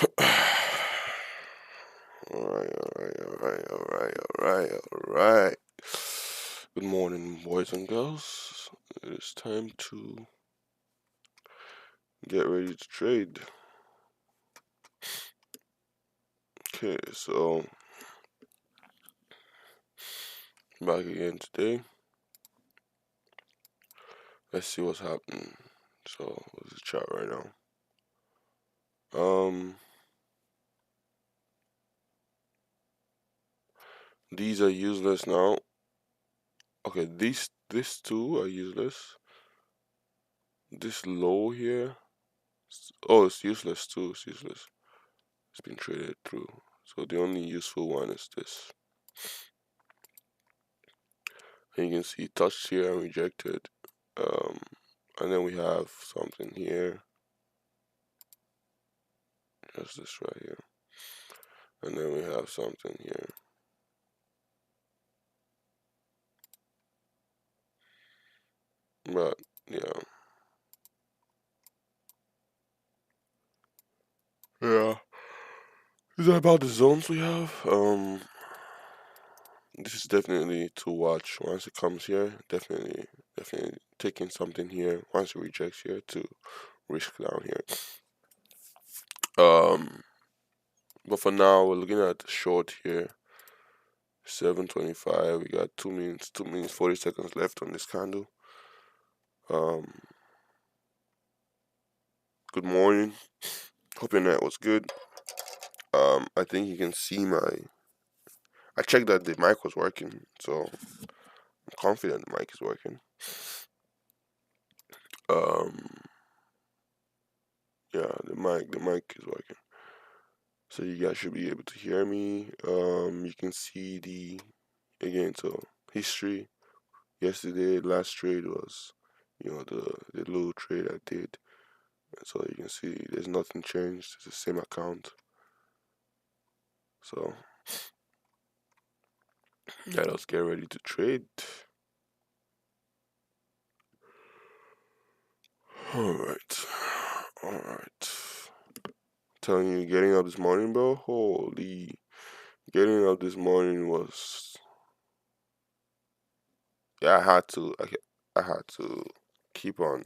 All right. Good morning, boys and girls. It is time to get ready to trade. Okay, so back again today. Let's see what's happening. So let's chat right now. These are useless now. Okay, these two are useless. This low here. Oh, it's useless too. It's useless. It's been traded through. So the only useful one is this. And you can see touched here and rejected. Um, and then we have something here, just this right here. And then we have something here. But yeah. Yeah. Is that about the zones we have? This is definitely to watch once it comes here. Definitely taking something here. Once it rejects here to risk down here. But for now we're looking at the short here. 7:25. We got 2 minutes 40 seconds left on this candle. Good morning. Hope your night was good. I think you can see I checked that the mic was working, so I'm confident the mic is working. Um, yeah, the mic is working. So you guys should be able to hear me. You can see so history. Yesterday, last trade was, the little trade I did. So you can see there's nothing changed. It's the same account. So yeah, let's get ready to trade. All right. Telling you, getting up this morning, bro. Holy, getting up this morning was, yeah. I had to keep on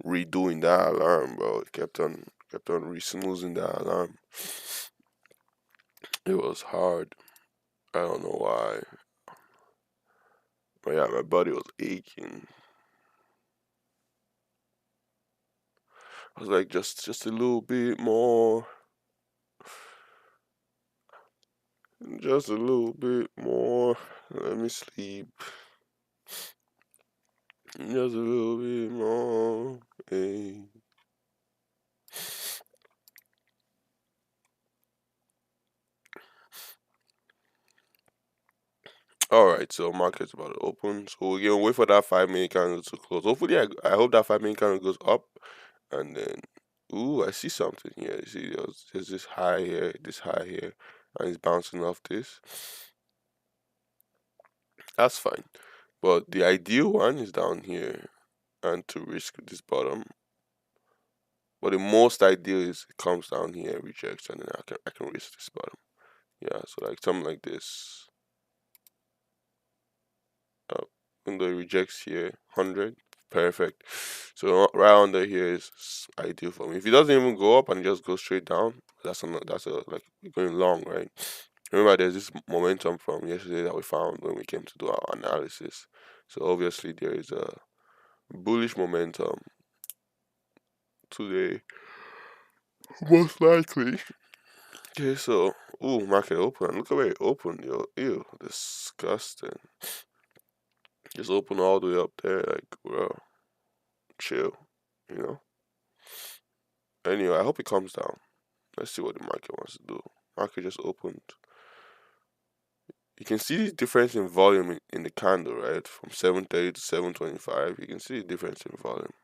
redoing that alarm, bro. It kept on re-snoozing that alarm. It was hard. I don't know why, but yeah, my body was aching. I was like, just a little bit more, just a little bit more. Let me sleep. Just a little bit more. Hey. All right, so market's about to open. So we're gonna wait for that 5 minute candle to close. Hopefully, I hope that 5 minute candle goes up, and then, ooh, I see something here. You see, there's this high here, and it's bouncing off this. That's fine, but the ideal one is down here, and to risk this bottom. But the most ideal is it comes down here, rejects, and then I can risk this bottom. Yeah, so like something like this. When the rejects here 100, perfect. So right under here is ideal for me. If it doesn't even go up and it just goes straight down, that's a like going long, right? Remember, there's this momentum from yesterday that we found when we came to do our analysis. So obviously there is a bullish momentum today, most likely. Okay, so, ooh, market open. Look at where it opened, yo. Ew, disgusting. Just open all the way up there, like, bro, chill, you know. Anyway, I hope it comes down. Let's see what the market wants to do. Market just opened. You can see the difference in volume in the candle, right? From 7:30 to 7:25. You can see the difference in volume.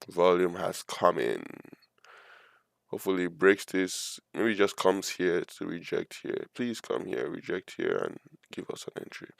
Volume has come in. Hopefully it breaks this. Maybe it just comes here to reject here. Please come here, reject here, and give us an entry.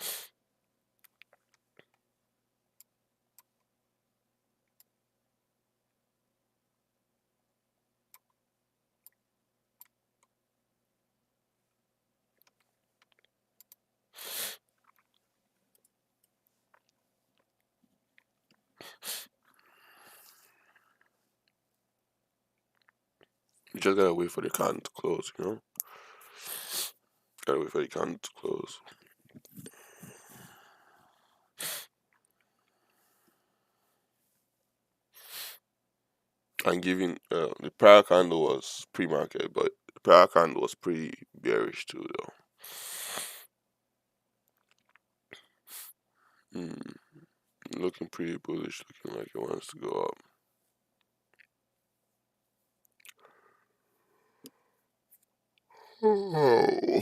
You just gotta wait for the candle to close, you know? Gotta wait for the candle to close. And giving the prior candle was pre-market, but the prior candle was pretty bearish too, though. Mm, looking pretty bullish, looking like it wants to go up. Oh.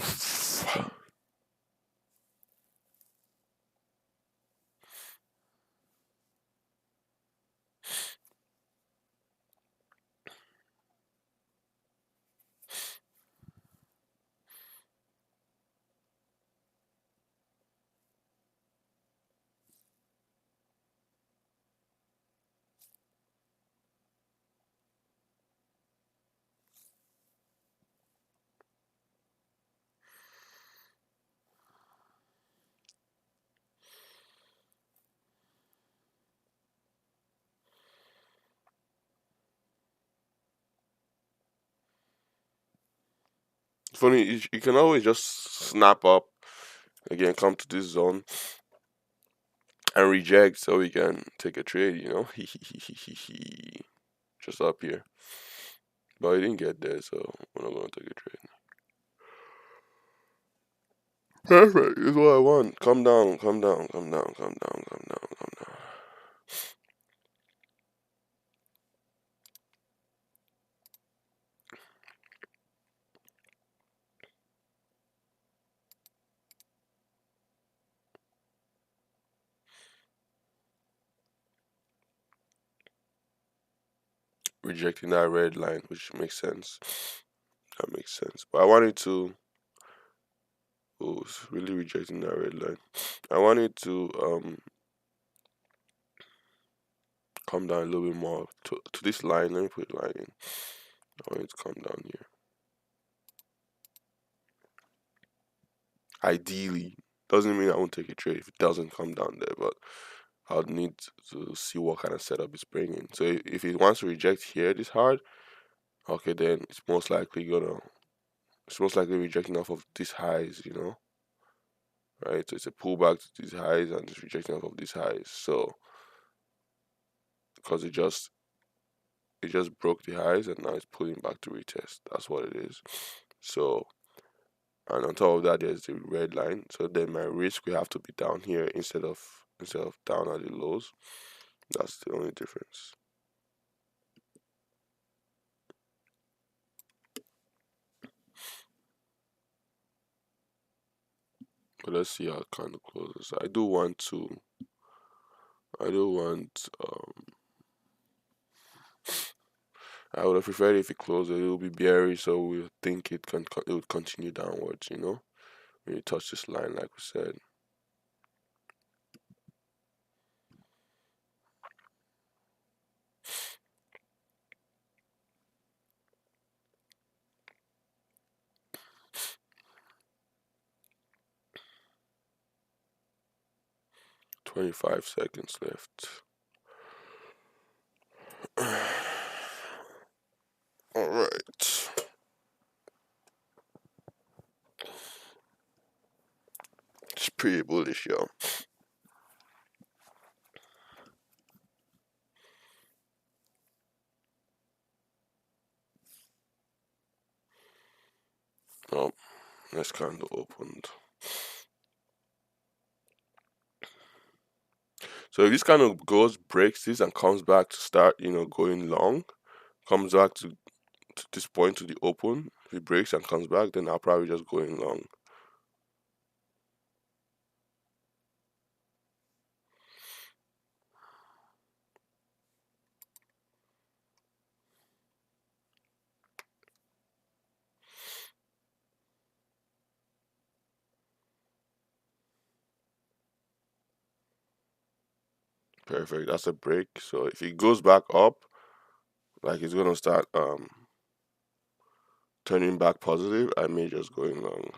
Funny, you can always just snap up again, come to this zone and reject so we can take a trade, you know? Just up here. But he didn't get there, so we're not gonna take a trade. Perfect, is what I want. Come down, come down, come down, come down, come down, come down. Rejecting that red line, which makes sense. That makes sense. But I wanted to. Oh, it's really rejecting that red line. I wanted to come down a little bit more to this line. Let me put a line in. I want it to come down here. Ideally, doesn't mean I won't take a trade if it doesn't come down there, but I'll need to see what kind of setup it's bringing. So if it wants to reject here this hard, okay, then it's most likely rejecting off of these highs, you know, right? So it's a pullback to these highs and it's rejecting off of these highs. So because it just broke the highs and now it's pulling back to retest. That's what it is. So and on top of that there's the red line. So then my risk will have to be down here instead of down at the lows. That's the only difference. But let's see how it kind of closes. I would have preferred if it closed. It will be bearish, so we think it would continue downwards. You know, when you touch this line, like we said. 25 seconds left. All right. It's pretty bullish, yo. Oh, this candle opened. So if this kind of goes, breaks this, and comes back to start, going long, comes back to this point to the open, if it breaks and comes back, then I'll probably just go in long. Perfect. That's a break. So if it goes back up, like it's gonna start turning back positive, I may just go in long.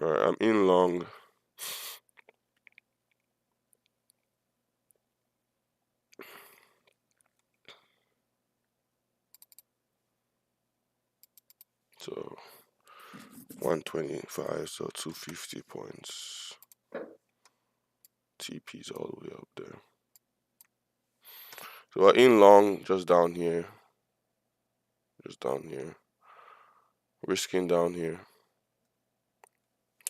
Alright, I'm in long. So 125, so 250 points. TP's all the way up there. So we're in long, just down here. Just down here. Risking down here.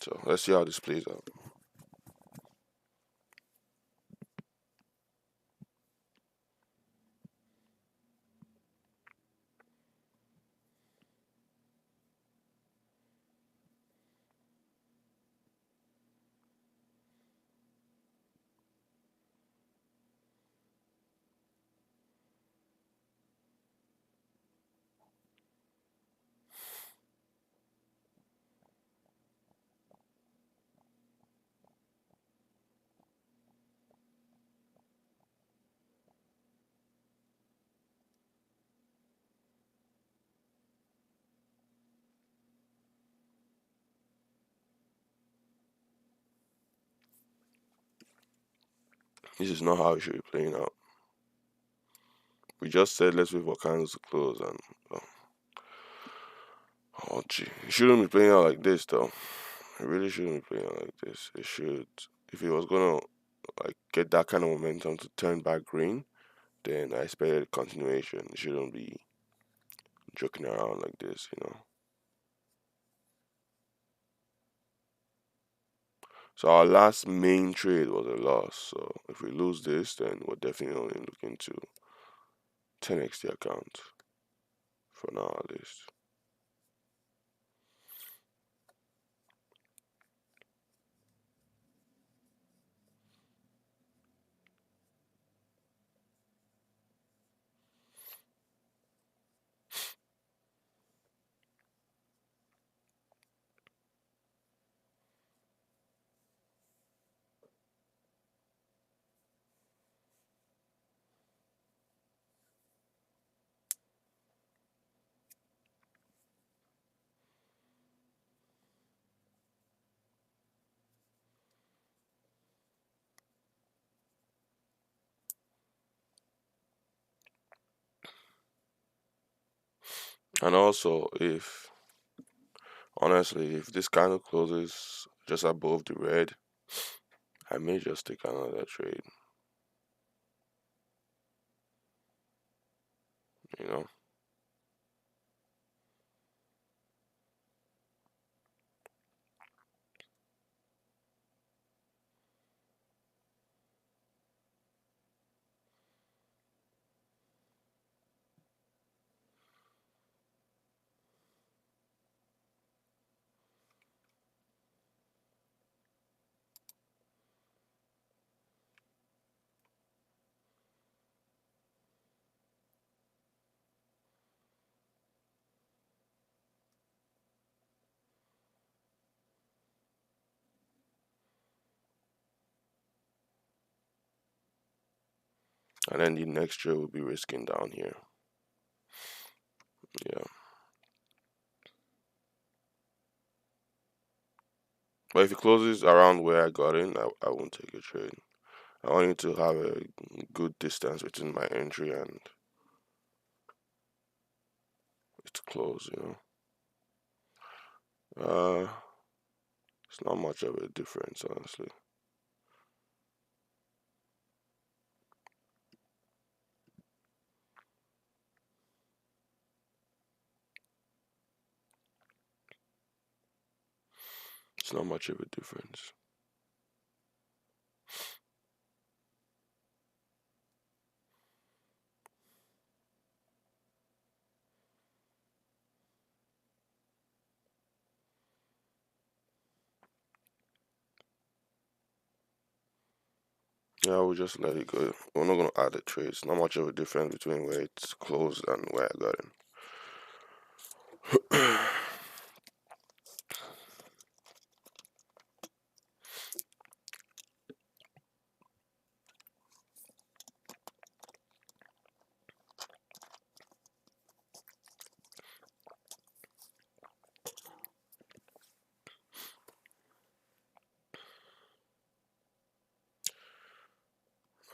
So let's see how this plays out. This is not how it should be playing out. We just said let's wait for candles to close and oh gee. It shouldn't be playing out like this though. It really shouldn't be playing out like this. It should, if it was gonna like get that kind of momentum to turn back green, then I expected continuation. It shouldn't be joking around like this, you know. So our last main trade was a loss. So if we lose this, then we're definitely only looking to 10x the account for now at least. And also, if honestly, if this kind of closes just above the red, I may just take another trade. You know, and then the next trade will be risking down here. Yeah, but if it closes around where I got in, I won't take a trade. I want you to have a good distance between my entry and its close. You know, it's not much of a difference, honestly. It's not much of a difference. Yeah, we'll just let it go. We're not gonna add a trade. It's not much of a difference between where it's closed and where I got in.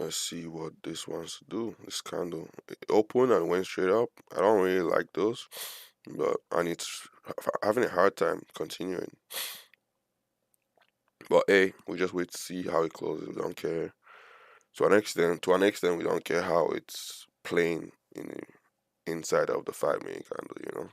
Let's see what this wants to do. This candle open and went straight up. I don't really like those, but and it's having a hard time continuing. But hey, we just wait to see how it closes. We don't care. To an extent, we don't care how it's playing in the inside of the 5 minute candle.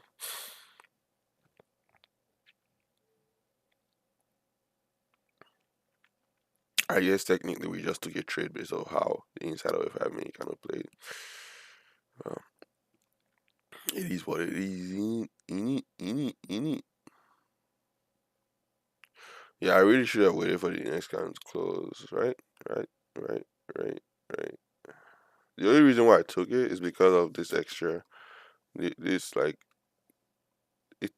I guess technically we just took a trade based on how the inside of a 5 minute candle played. Um, it is what it is. In it. Yeah, I really should have waited for the next candle to close. Right, right, right, right, right. The only reason why I took it is because of this extra. This like it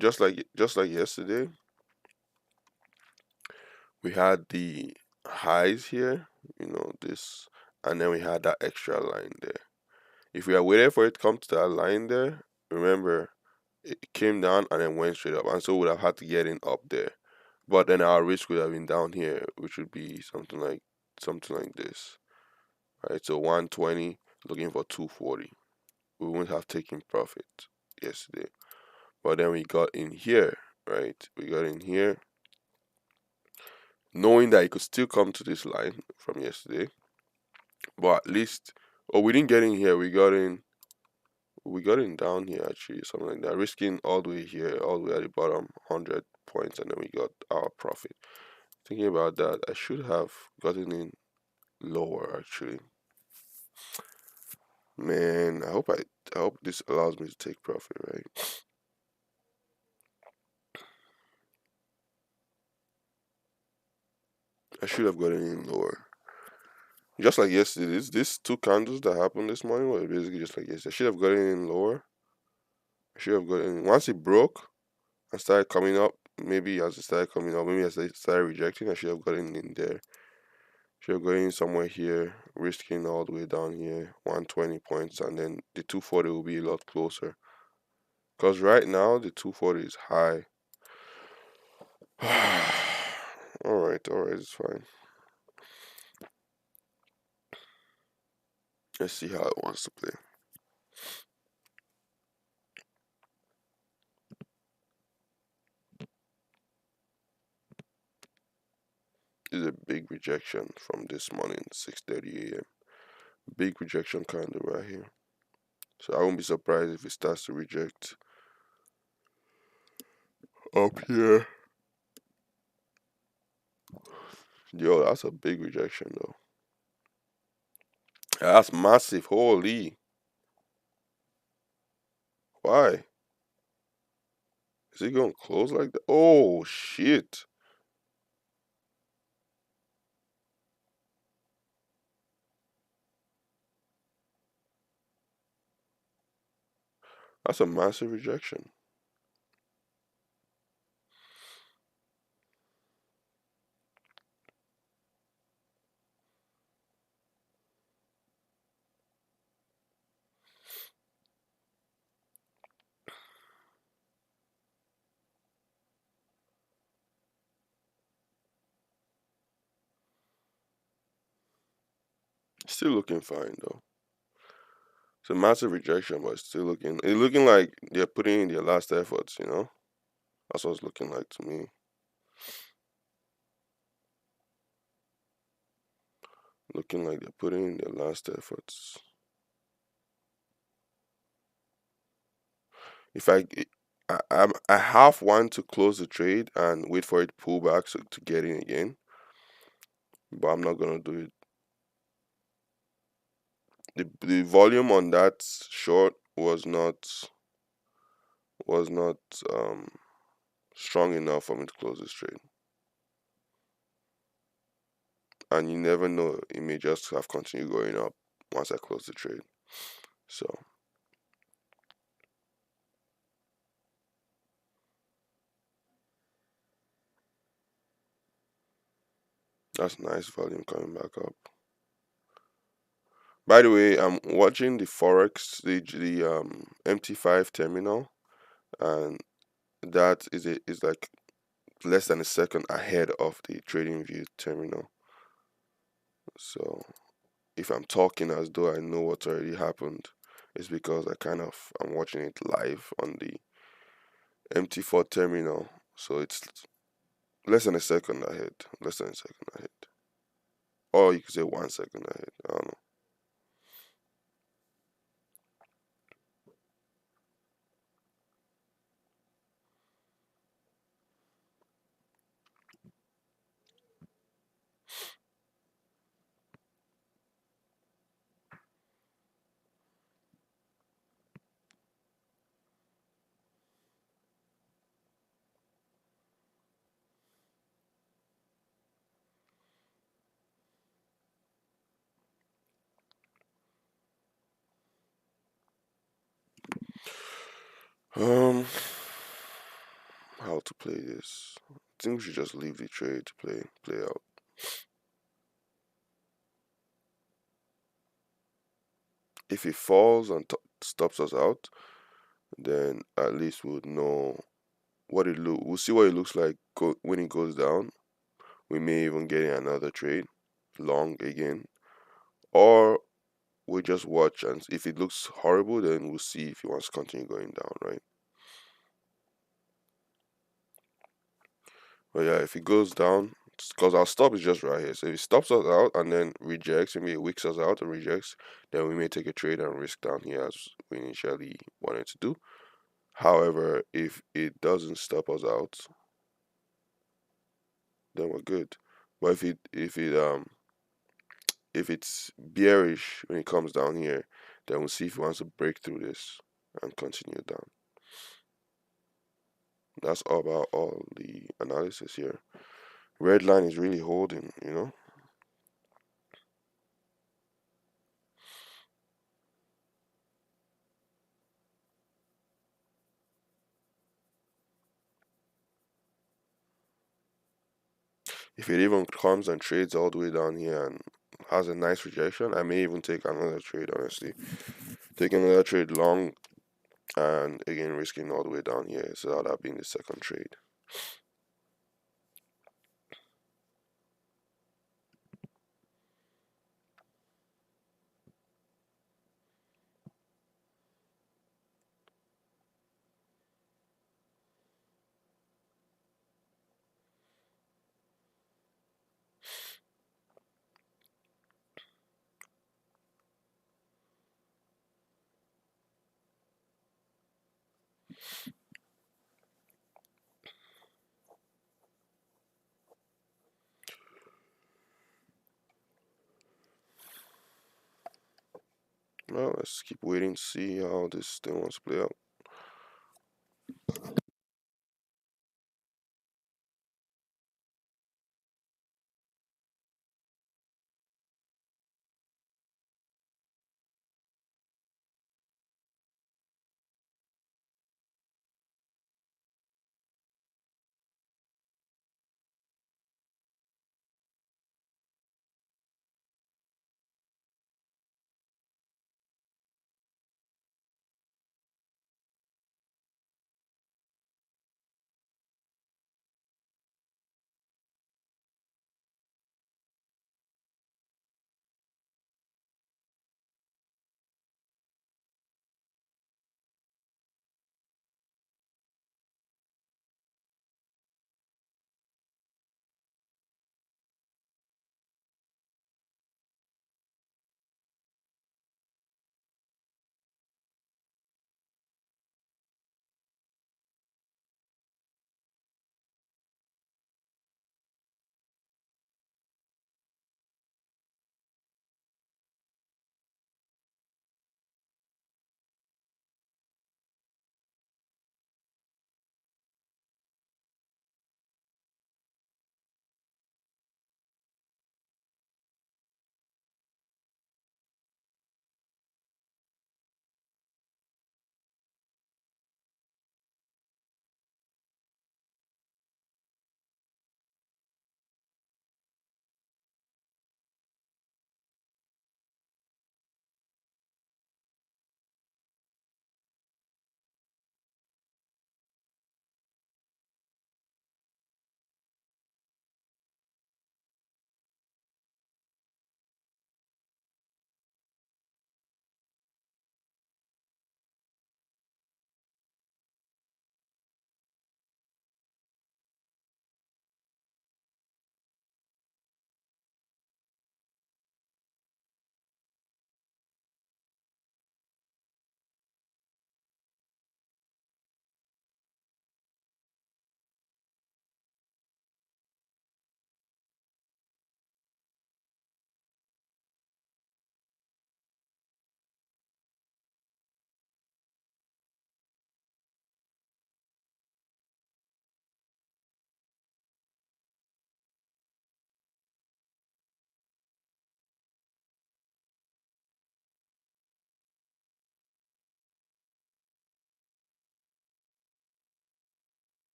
just like yesterday. We had the highs here, this, and then we had that extra line there. If we had waited for it to come to that line there, remember, it came down and then went straight up, and so would have had to get in up there. But then our risk would have been down here, which would be something like this, right? So 120 looking for 240. We wouldn't have taken profit yesterday, but then we got in here, right? We got in here, knowing that it could still come to this line from yesterday, but at least, oh, we didn't get in here. We got in down here actually, something like that, risking all the way here, all the way at the bottom, 100 points, and then we got our profit. Thinking about that, I should have gotten in lower actually. Man, I hope this allows me to take profit, right? I should have gotten in lower. Just like yesterday, this two candles that happened this morning were basically just like yesterday. I should have gotten in lower. I should have gotten in. Once it broke and started coming up, maybe as it started coming up, maybe as they started rejecting, I should have gotten in there. Should have gotten in somewhere here, risking all the way down here, 120 points, and then the 240 will be a lot closer. Because right now, the 240 is high. Alright, it's fine. Let's see how it wants to play. This is a big rejection from this morning, 6:30 a.m. Big rejection candle right here. So I won't be surprised if it starts to reject up here. Yo, that's a big rejection though. That's massive. Holy. Why? Is it gonna close like that? Oh shit. That's a massive rejection. Still looking fine though. It's a massive rejection, but it's looking like they're putting in their last efforts. That's what it's looking like to me. Looking like they're putting in their last efforts. If I half want to close the trade and wait for it to pull back so to get in again, but I'm not gonna do it. The volume on that short was not um strong enough for me to close this trade. And you never know, it may just have continued going up once I close the trade. So that's nice volume coming back up. By the way, I'm watching the Forex, the MT5 terminal, and that is like less than a second ahead of the trading view terminal. So if I'm talking as though I know what's already happened, it's because I'm watching it live on the MT4 terminal. So it's less than a second ahead. Less than a second ahead. Or you could say 1 second ahead. I don't know. How to play this? I think we should just leave the trade to play out. If it falls and stops us out, then at least we'll know what it look. We'll see what it looks like when it goes down. We may even get in another trade, long again, or we just watch, and if it looks horrible, then we'll see if he wants to continue going down, right? But yeah, if it goes down, because our stop is just right here. So if it stops us out and then rejects, maybe it wicks us out and rejects, then we may take a trade and risk down here as we initially wanted to do. However, if it doesn't stop us out, then we're good. But if it's bearish when it comes down here, then we'll see if it wants to break through this and continue down. That's all about all the analysis here. Red line is really holding. If it even comes and trades all the way down here and has a nice rejection, I may even take another trade, honestly. Take another trade long and again risking all the way down here. So that'll be in the second trade. Well, let's keep waiting to see how this thing wants to play out.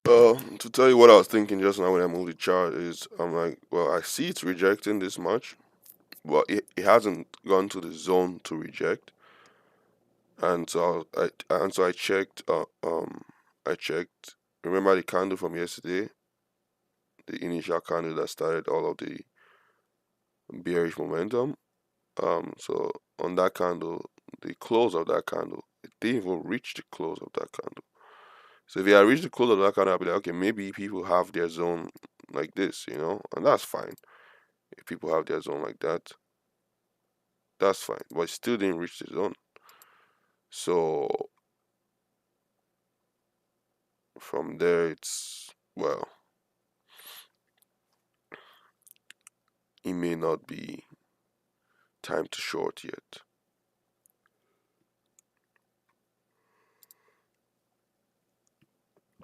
To tell you what I was thinking just now when I moved the chart is, I'm like, well, I see it's rejecting this much, but it hasn't gone to the zone to reject, and so I checked. I checked. Remember the candle from yesterday, the initial candle that started all of the bearish momentum. So on that candle, the close of that candle, it didn't even reach the close of that candle. So if you had reached the close of that candle, I'd be like, okay, maybe people have their zone like this, and that's fine. If people have their zone like that, that's fine. But it still didn't reach the zone. So from there, it's, well, it may not be time to short yet.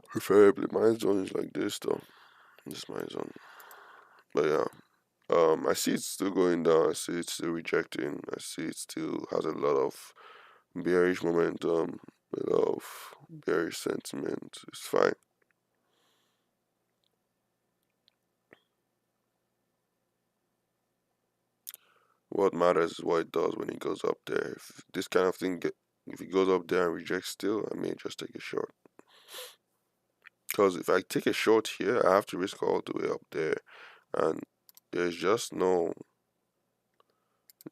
Preferably, my zone is like this though. This is my zone. But yeah, I see it's still going down. I see it's still rejecting. I see it still has a lot of bearish momentum, a lot of bearish sentiment. It's fine. What matters is what it does when it goes up there. If this kind of thing if it goes up there and rejects still, I may just take a short. Because if I take a short here, I have to risk all the way up there, and there's just there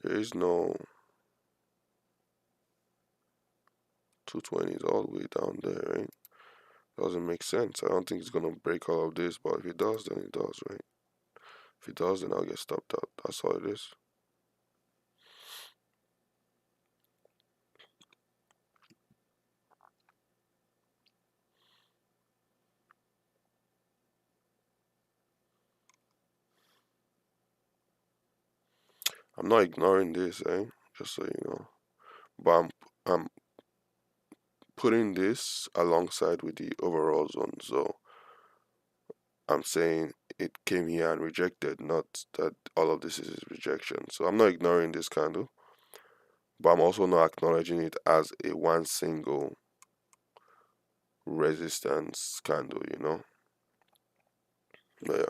is no 220s all the way down there, right? Doesn't make sense. I don't think it's gonna break all of this, but if it does, then it does, right? If it does, then I'll get stopped out. That's all it is. I'm not ignoring this, just so you know. But I'm putting this alongside with the overall zone. So I'm saying it came here and rejected, not that all of this is rejection. So I'm not ignoring this candle, but I'm also not acknowledging it as a one single resistance candle. But yeah.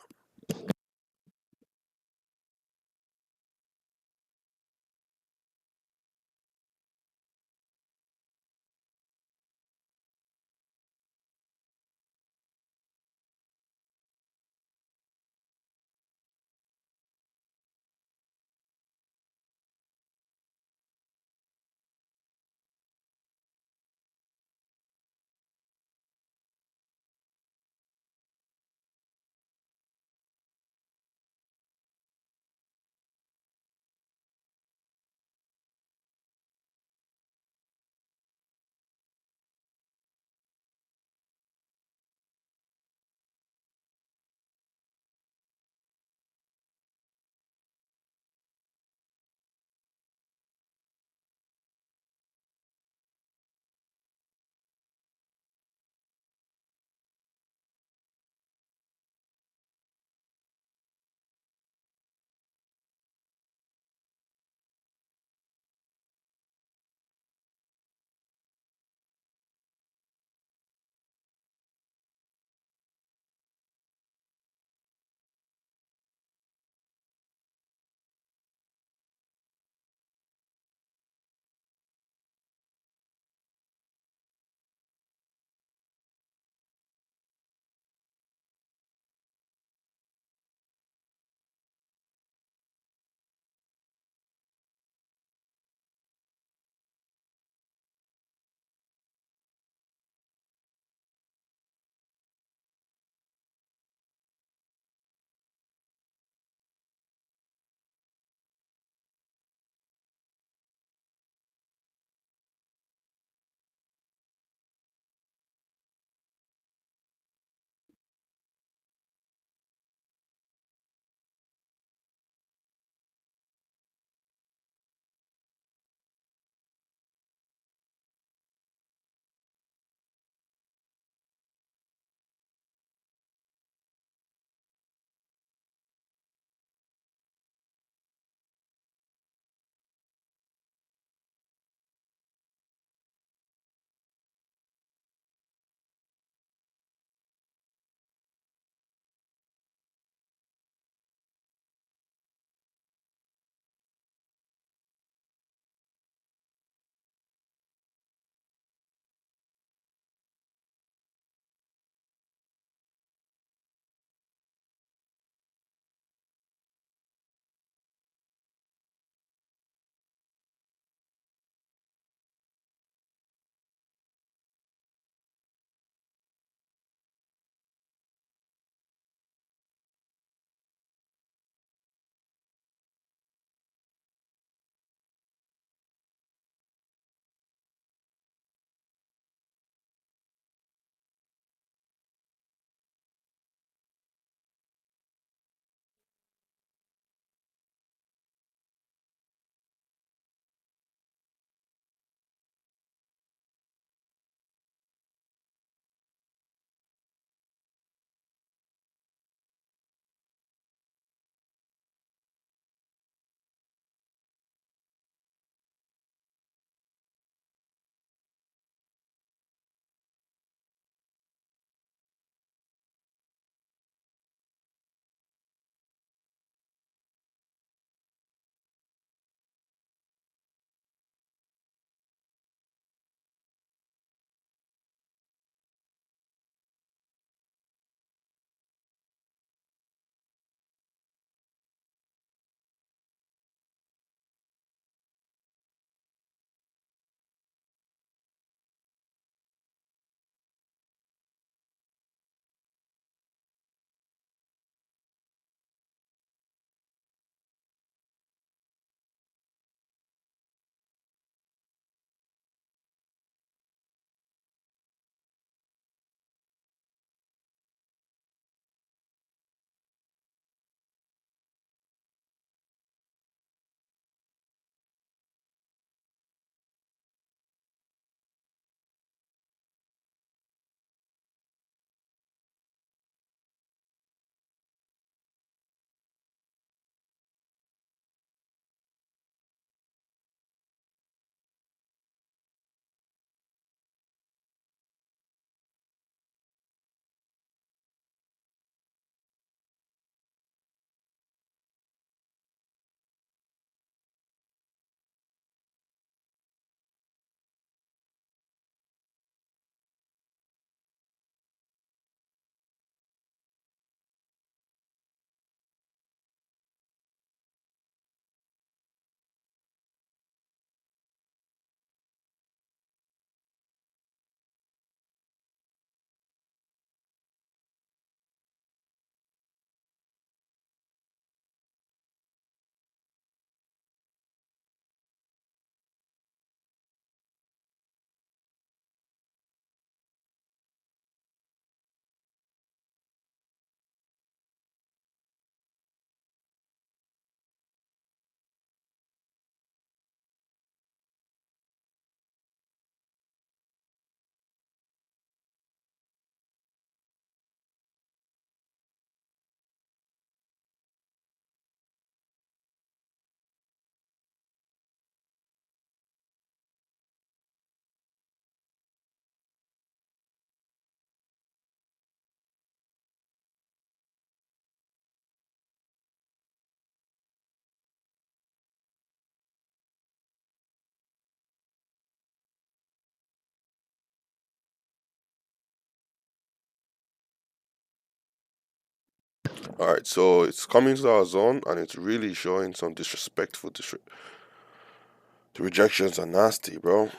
All right, so it's coming to our zone and it's really showing some disrespectful. The rejections are nasty, bro.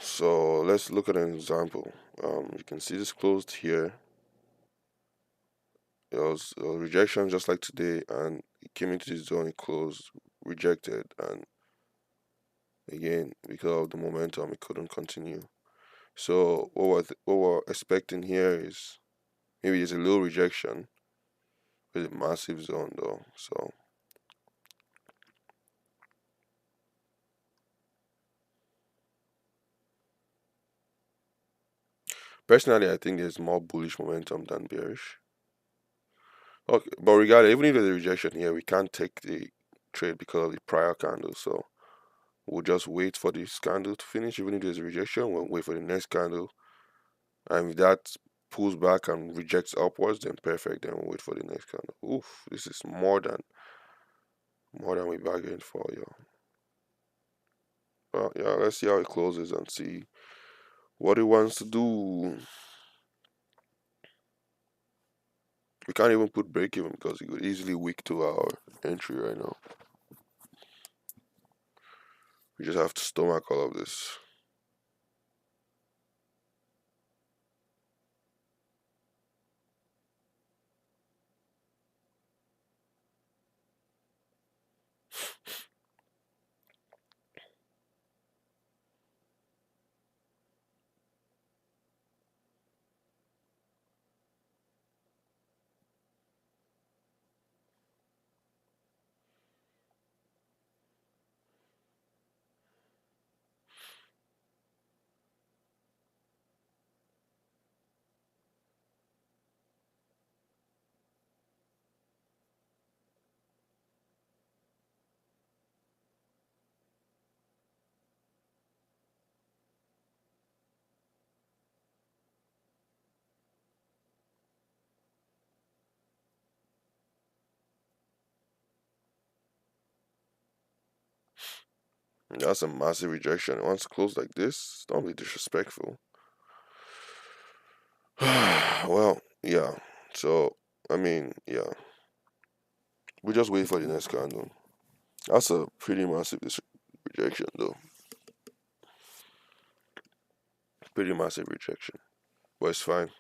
So let's look at an example. You can see this closed here. It was a rejection just like today, and it came into the zone, it closed, rejected, and again because of the momentum, it couldn't continue. So what we're expecting here is maybe there's a little rejection with a massive zone though. So personally, I think there's more bullish momentum than bearish. Okay, but regardless, even if there's a rejection here, we can't take the trade because of the prior candle. So we'll just wait for this candle to finish. Even if there's a rejection, we'll wait for the next candle. And if that pulls back and rejects upwards, then perfect. Then we'll wait for the next candle. Oof, this is more than we bargained for, yo. Well, yeah, let's see how it closes and see what it wants to do. We can't even put break even because it could easily weak to our entry right now. We just have to stomach all of this. That's a massive rejection. It wants to close like this. Don't be disrespectful. Well, yeah. So, I mean, yeah. We just wait for the next candle. That's a pretty massive rejection, though. Pretty massive rejection. But it's fine.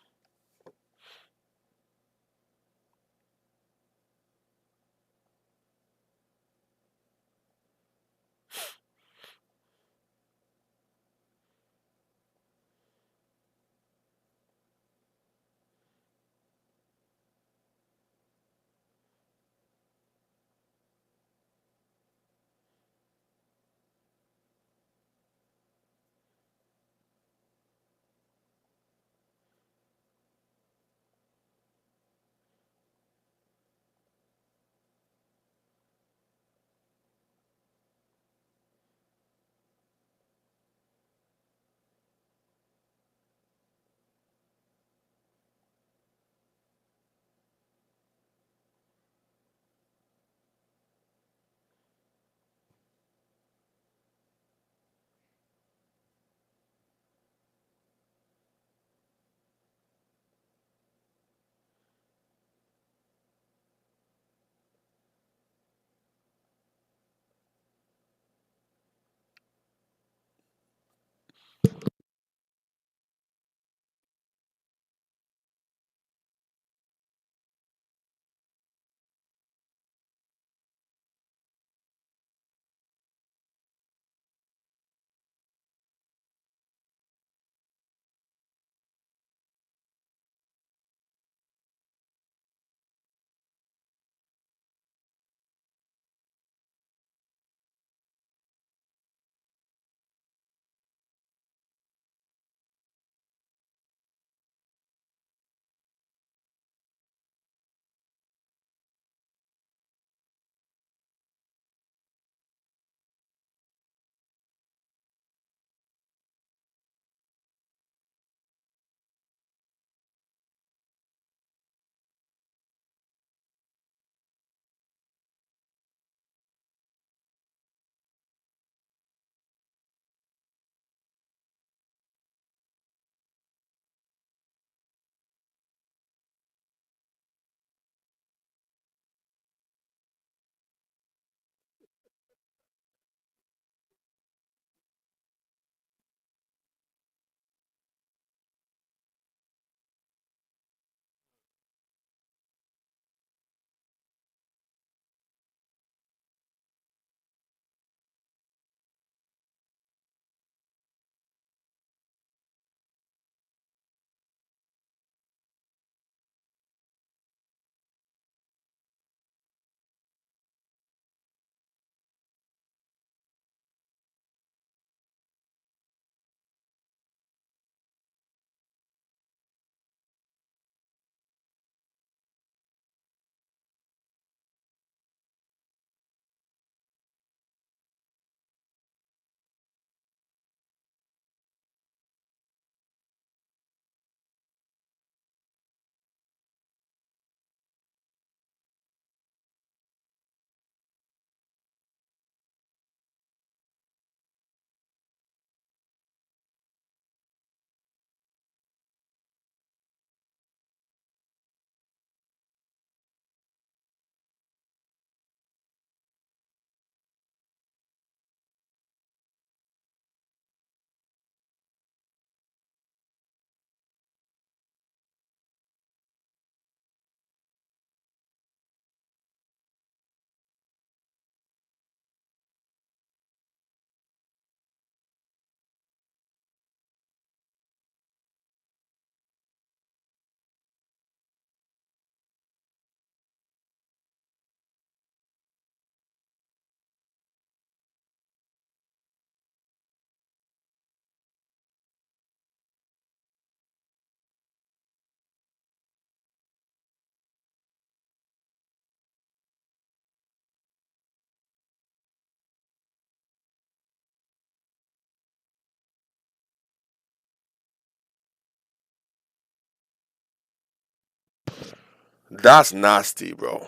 That's nasty, bro.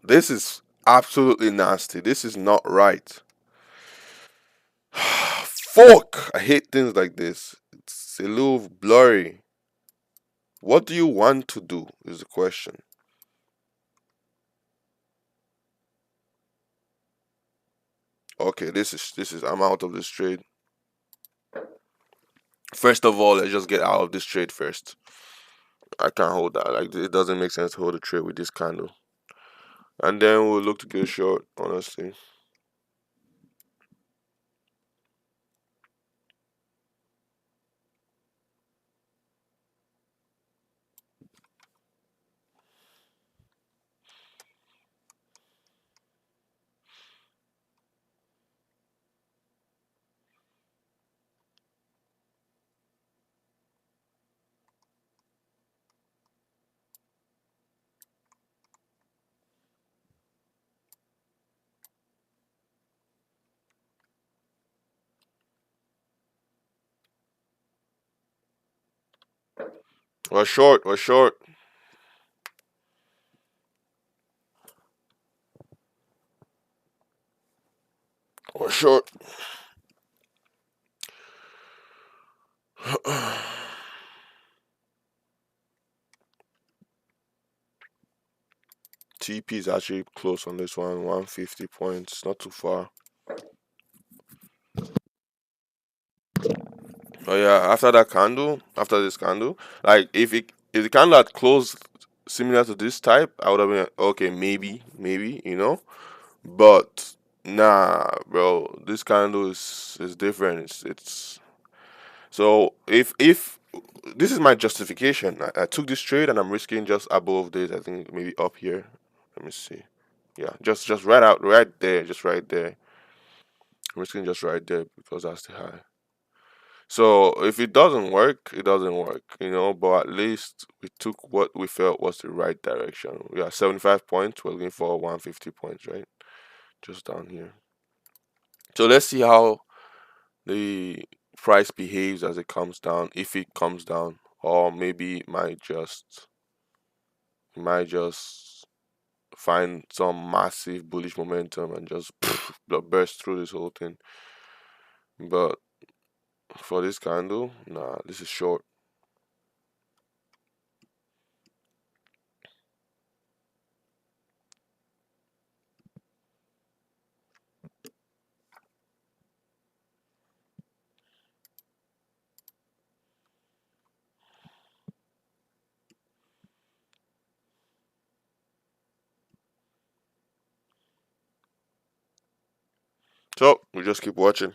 This is absolutely nasty. This is not right. Fuck! I hate things like this. It's a little blurry. What do you want to do is the question. Okay, this is I'm out of this trade. First of all, let's just get out of this trade first. I can't hold that. Like it doesn't make sense to hold a trade with this candle. And then we'll look to get short, honestly. We're short, we're short, we're short. TP is actually close on this one, 150 points, not too far. Oh yeah, after this candle, like if the candle had closed similar to this type, I would have been okay, maybe, you know. But nah, bro, this candle is different. It's so if this is my justification. I took this trade and I'm risking just above this. I think maybe up here. Let me see. Yeah, just right out right there, just right there. I'm risking just right there because that's the high. So if it doesn't work, it doesn't work, you know. But at least we took what we felt was the right direction. We are 75 points. We're looking for 150 points, right? Just down here. So let's see how the price behaves as it comes down. If it comes down, or maybe it might just find some massive bullish momentum and just burst through this whole thing. But for this candle, nah, this is short. So we just keep watching.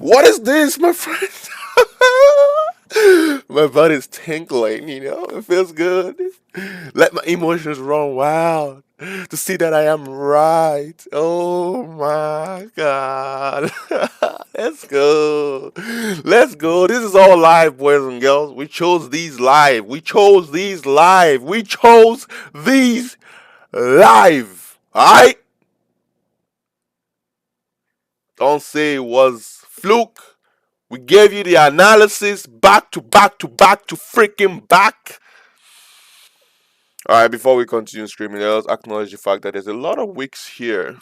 What is this, my friend? My body's tinkling, it feels good. Let my emotions run wild to see that I am right. Oh my God. Let's go. Let's go. This is all live, boys and girls. We chose these live. We chose these live. We chose these live. Alright? Don't say it was fluke. We gave you the analysis back to back to back to freaking back. Alright, before we continue screaming, let's acknowledge the fact that there's a lot of wicks here.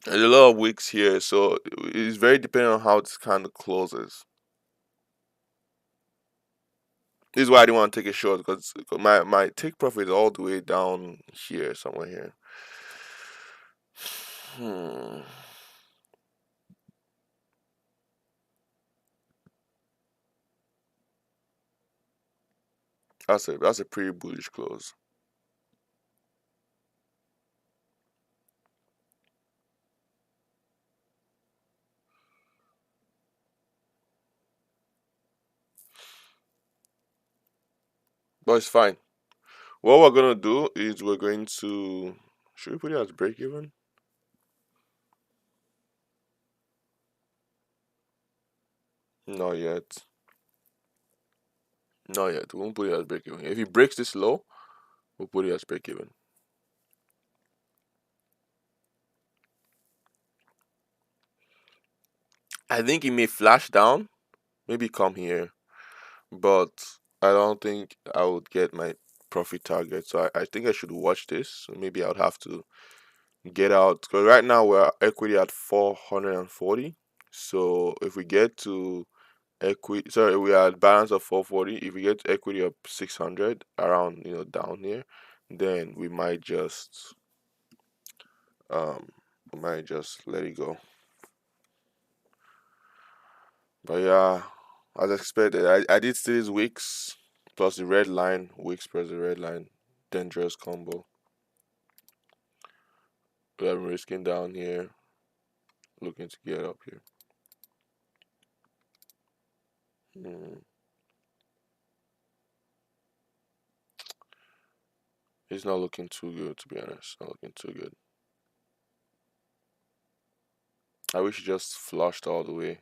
There's a lot of wicks here, so it's very dependent on how this kind of closes. This is why I didn't want to take it short because my take profit is all the way down here, somewhere here. Hmm. That's a pretty bullish close. But it's fine. What we're gonna do is we're going to should we put it as break even? Not yet. Not yet. We won't put it as break even. If he breaks this low, we'll put it as break even. I think he may flash down, maybe come here, but I don't think I would get my profit target. So I think I should watch this. So maybe I would have to get out because right now we're equity at 440. So if we get to equity, sorry, we are at balance of 440. If we get to equity of 600 around, down here, then um we might just let it go. But yeah, as expected, I did see these wicks plus the red line, wicks plus the red line, dangerous combo. We are risking down here, looking to get up here. Hmm. It's not looking too good, to be honest. Not looking too good. I wish it just flushed all the way.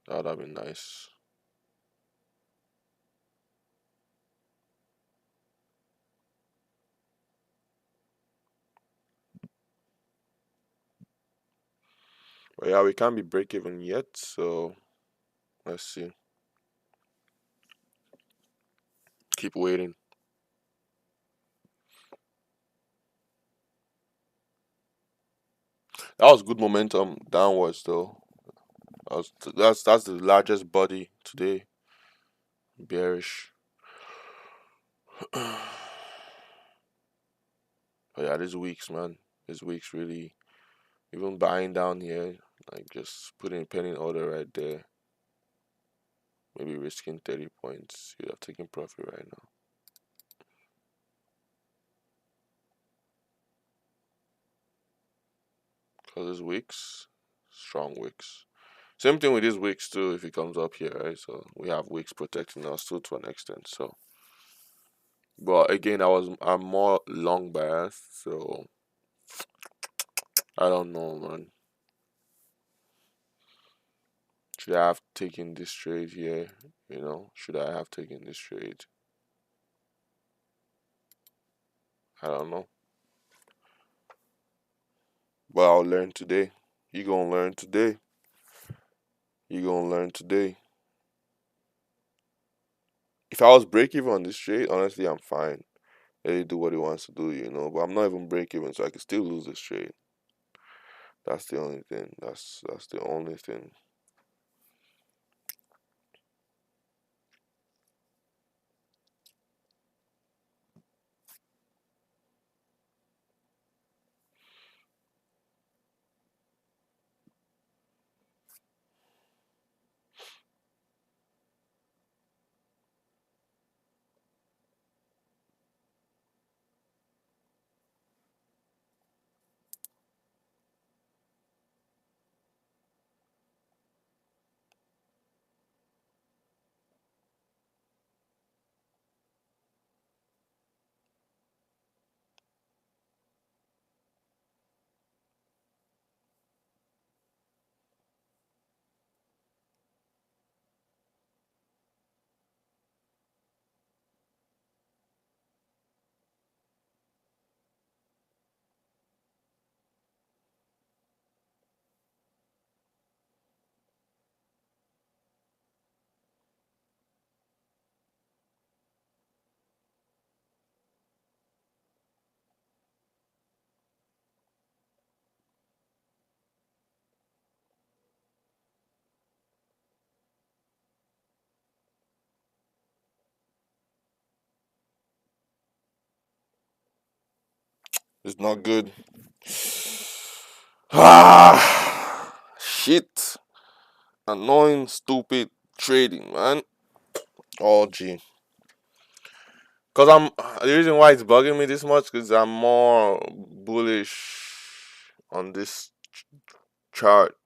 That would have been nice. But yeah, we can't be break even yet, so let's see. Keep waiting. That was good momentum downwards though. That's the largest body today. Bearish. But yeah, these weeks, man. These weeks really even buying down here, like just putting a pending order right there. Maybe risking 30 points. You're taking profit right now. Because these wicks, strong wicks. Same thing with these wicks too. If it comes up here, right? So we have wicks protecting us too to an extent. So, but again, I'm more long biased, so I don't know, man. Should I have taken this trade here? Should I have taken this trade? I don't know. But I'll learn today. You gonna learn today. You gonna learn today. If I was break even on this trade, honestly, I'm fine. Let it do what he wants to do. But I'm not even break even, so I can still lose this trade. That's the only thing. That's the only thing. It's not good. Ah, shit. Annoying, stupid trading, man. Oh, gee. Cause the reason why it's bugging me this much because I'm more bullish on this chart.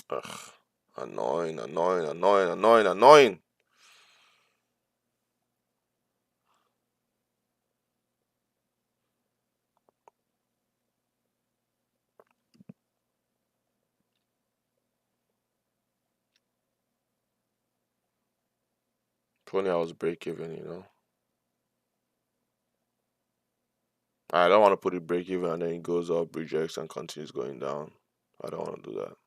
Ugh, annoying, annoying, annoying, annoying, annoying. $20 break even, you know. I don't want to put it break even and then it goes up, rejects, and continues going down. I don't want to do that.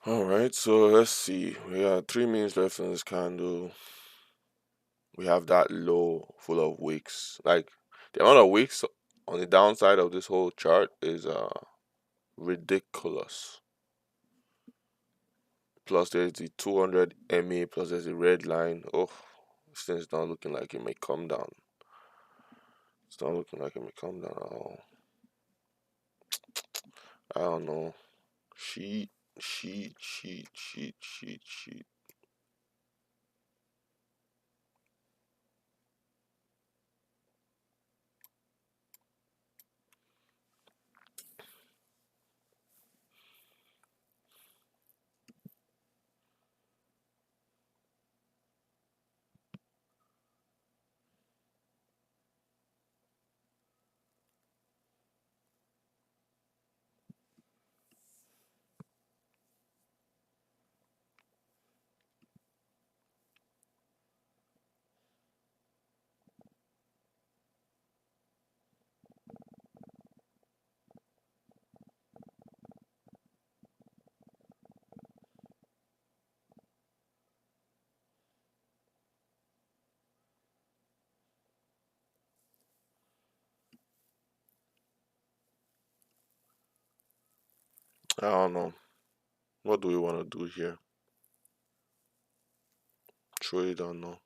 All right, so let's see. We got 3 minutes left in this candle. We have that low full of wicks. Like the amount of wicks on the downside of this whole chart is ridiculous. Plus there's the 200 MA plus there's the red line. Oh, this thing's not looking like it may come down. It's not looking like it may come down at all. I don't know. Sheet, sheet. I don't know. What do we want to do here? Truly don't know.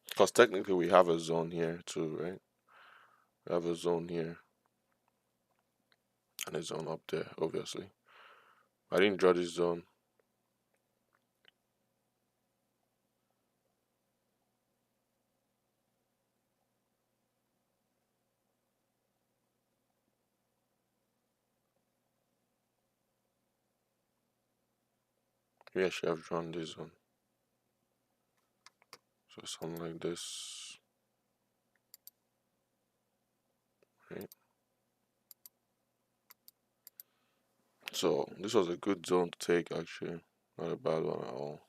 Because technically we have a zone here too, right? We have a zone here and a zone up there, obviously. I didn't draw this zone. Maybe I should have drawn this zone. So something like this, right? So this was a good zone to take actually. Not a bad one at all.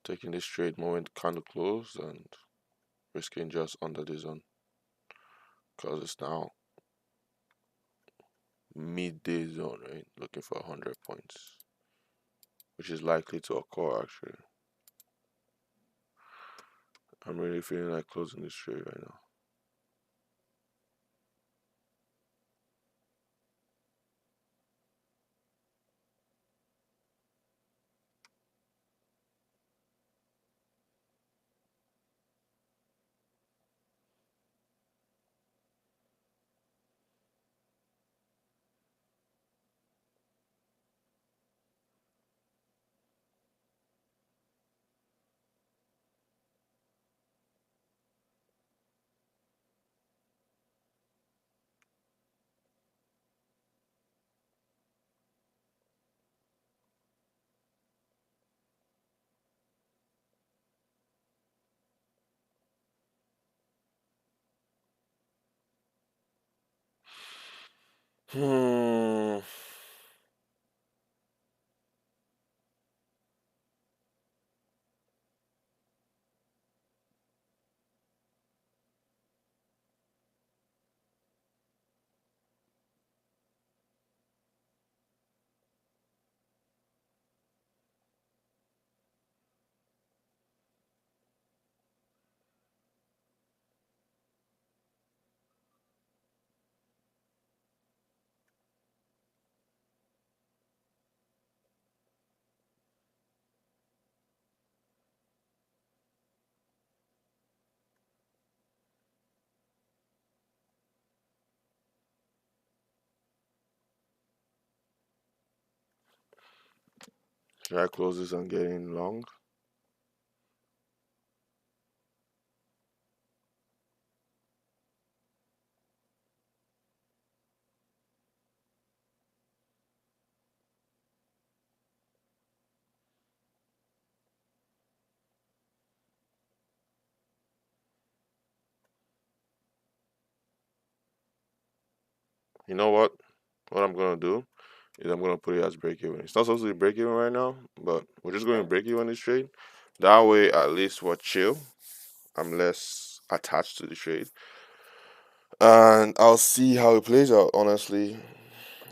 Taking this trade moment kind of close and risking just under the zone. Because it's now midday zone, right? Looking for 100 points. Which is likely to occur actually. I'm really feeling like closing this trade right now. Hmm. Should I close this and getting long? You know what? What I'm gonna do is I'm gonna put it as break even. It's not supposed to be break even right now, but we're just going to break even this trade. That way, at least we're chill. I'm less attached to the trade, and I'll see how it plays out. Honestly,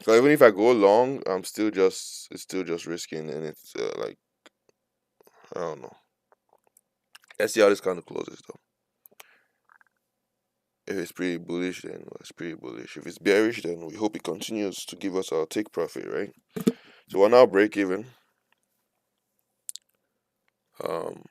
so even if I go long, I'm still just it's still just risking, and it's like I don't know. Let's see how this kind of closes though. If it's pretty bullish, then it's pretty bullish. If it's bearish, then we hope it continues to give us our take profit, right? So we're now break even. Um,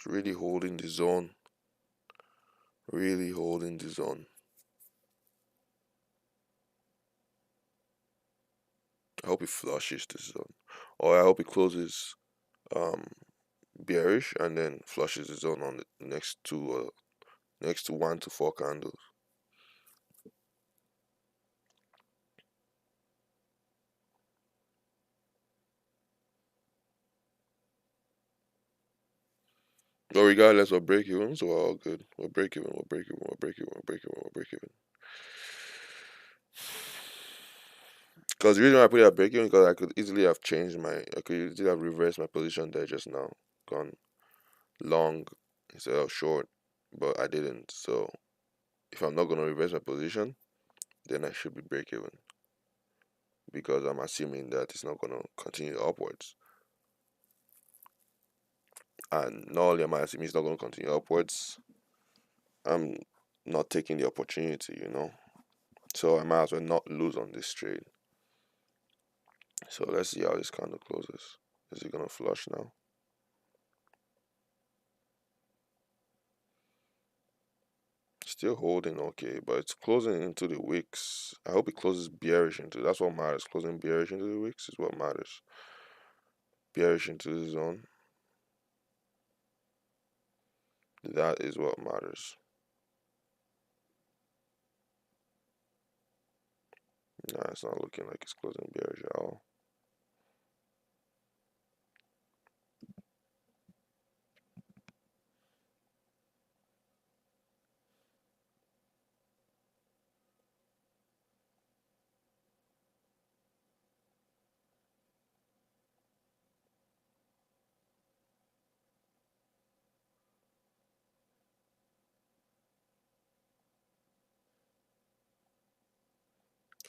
it's really holding the zone. Really holding the zone. I hope it flushes the zone, or I hope it closes um bearish and then flushes the zone on the next to 1 to 4 candles. But regardless, we're break even, so we're all good. We're break even. We're break even. We're break even. We're break even. We're break even. Because the reason why I put it at break even because I could easily have changed I could easily have reversed my position there just now, gone long instead of short, but I didn't. So if I'm not gonna reverse my position, then I should be break even because I'm assuming that it's not gonna continue upwards. And not only am I assuming it's not gonna continue upwards, I'm not taking the opportunity. So I might as well not lose on this trade. So let's see how this candle closes. Is it gonna flush now? Still holding okay, but it's closing into the wicks. I hope it closes bearish into. That's what matters. Closing bearish into the wicks is what matters. Bearish into the zone. That is what matters. Nah, it's not looking like it's closing bearish at all.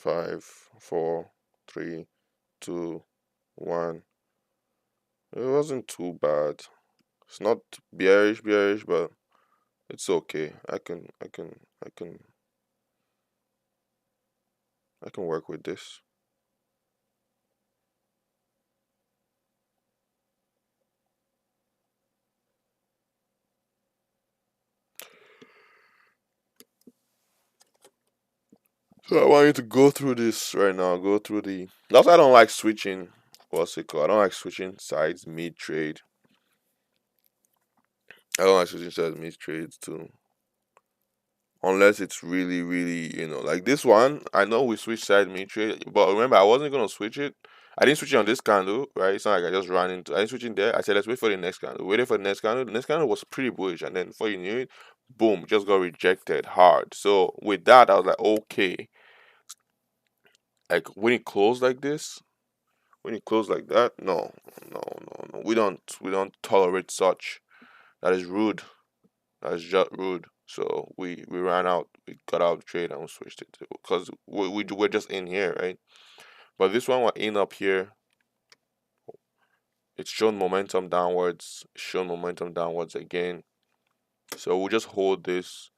5, 4, 3, 2, 1. It wasn't too bad. It's not bearish, but it's okay. I can work with this. So I want you to go through this right now. Go through the. That's why I don't like switching what's it called? I don't like switching sides mid trade. I don't like switching sides mid trades too. Unless it's really, really, like this one. I know we switched side mid trade, but remember, I wasn't gonna switch it. I didn't switch it on this candle, right? It's not like I just ran into. I didn't switch in there. I said let's wait for the next candle. Waited for the next candle. The next candle was pretty bullish, and then before you knew it, boom, just got rejected hard. So with that, I was like, okay, like when it closed like that, no, no, no, no. We don't tolerate such. That is rude. That is just rude. So we ran out. We got out of the trade and we switched it because we're just in here, right? But this one we're in up here. It's shown momentum downwards. Shown momentum downwards again. So we'll just hold this.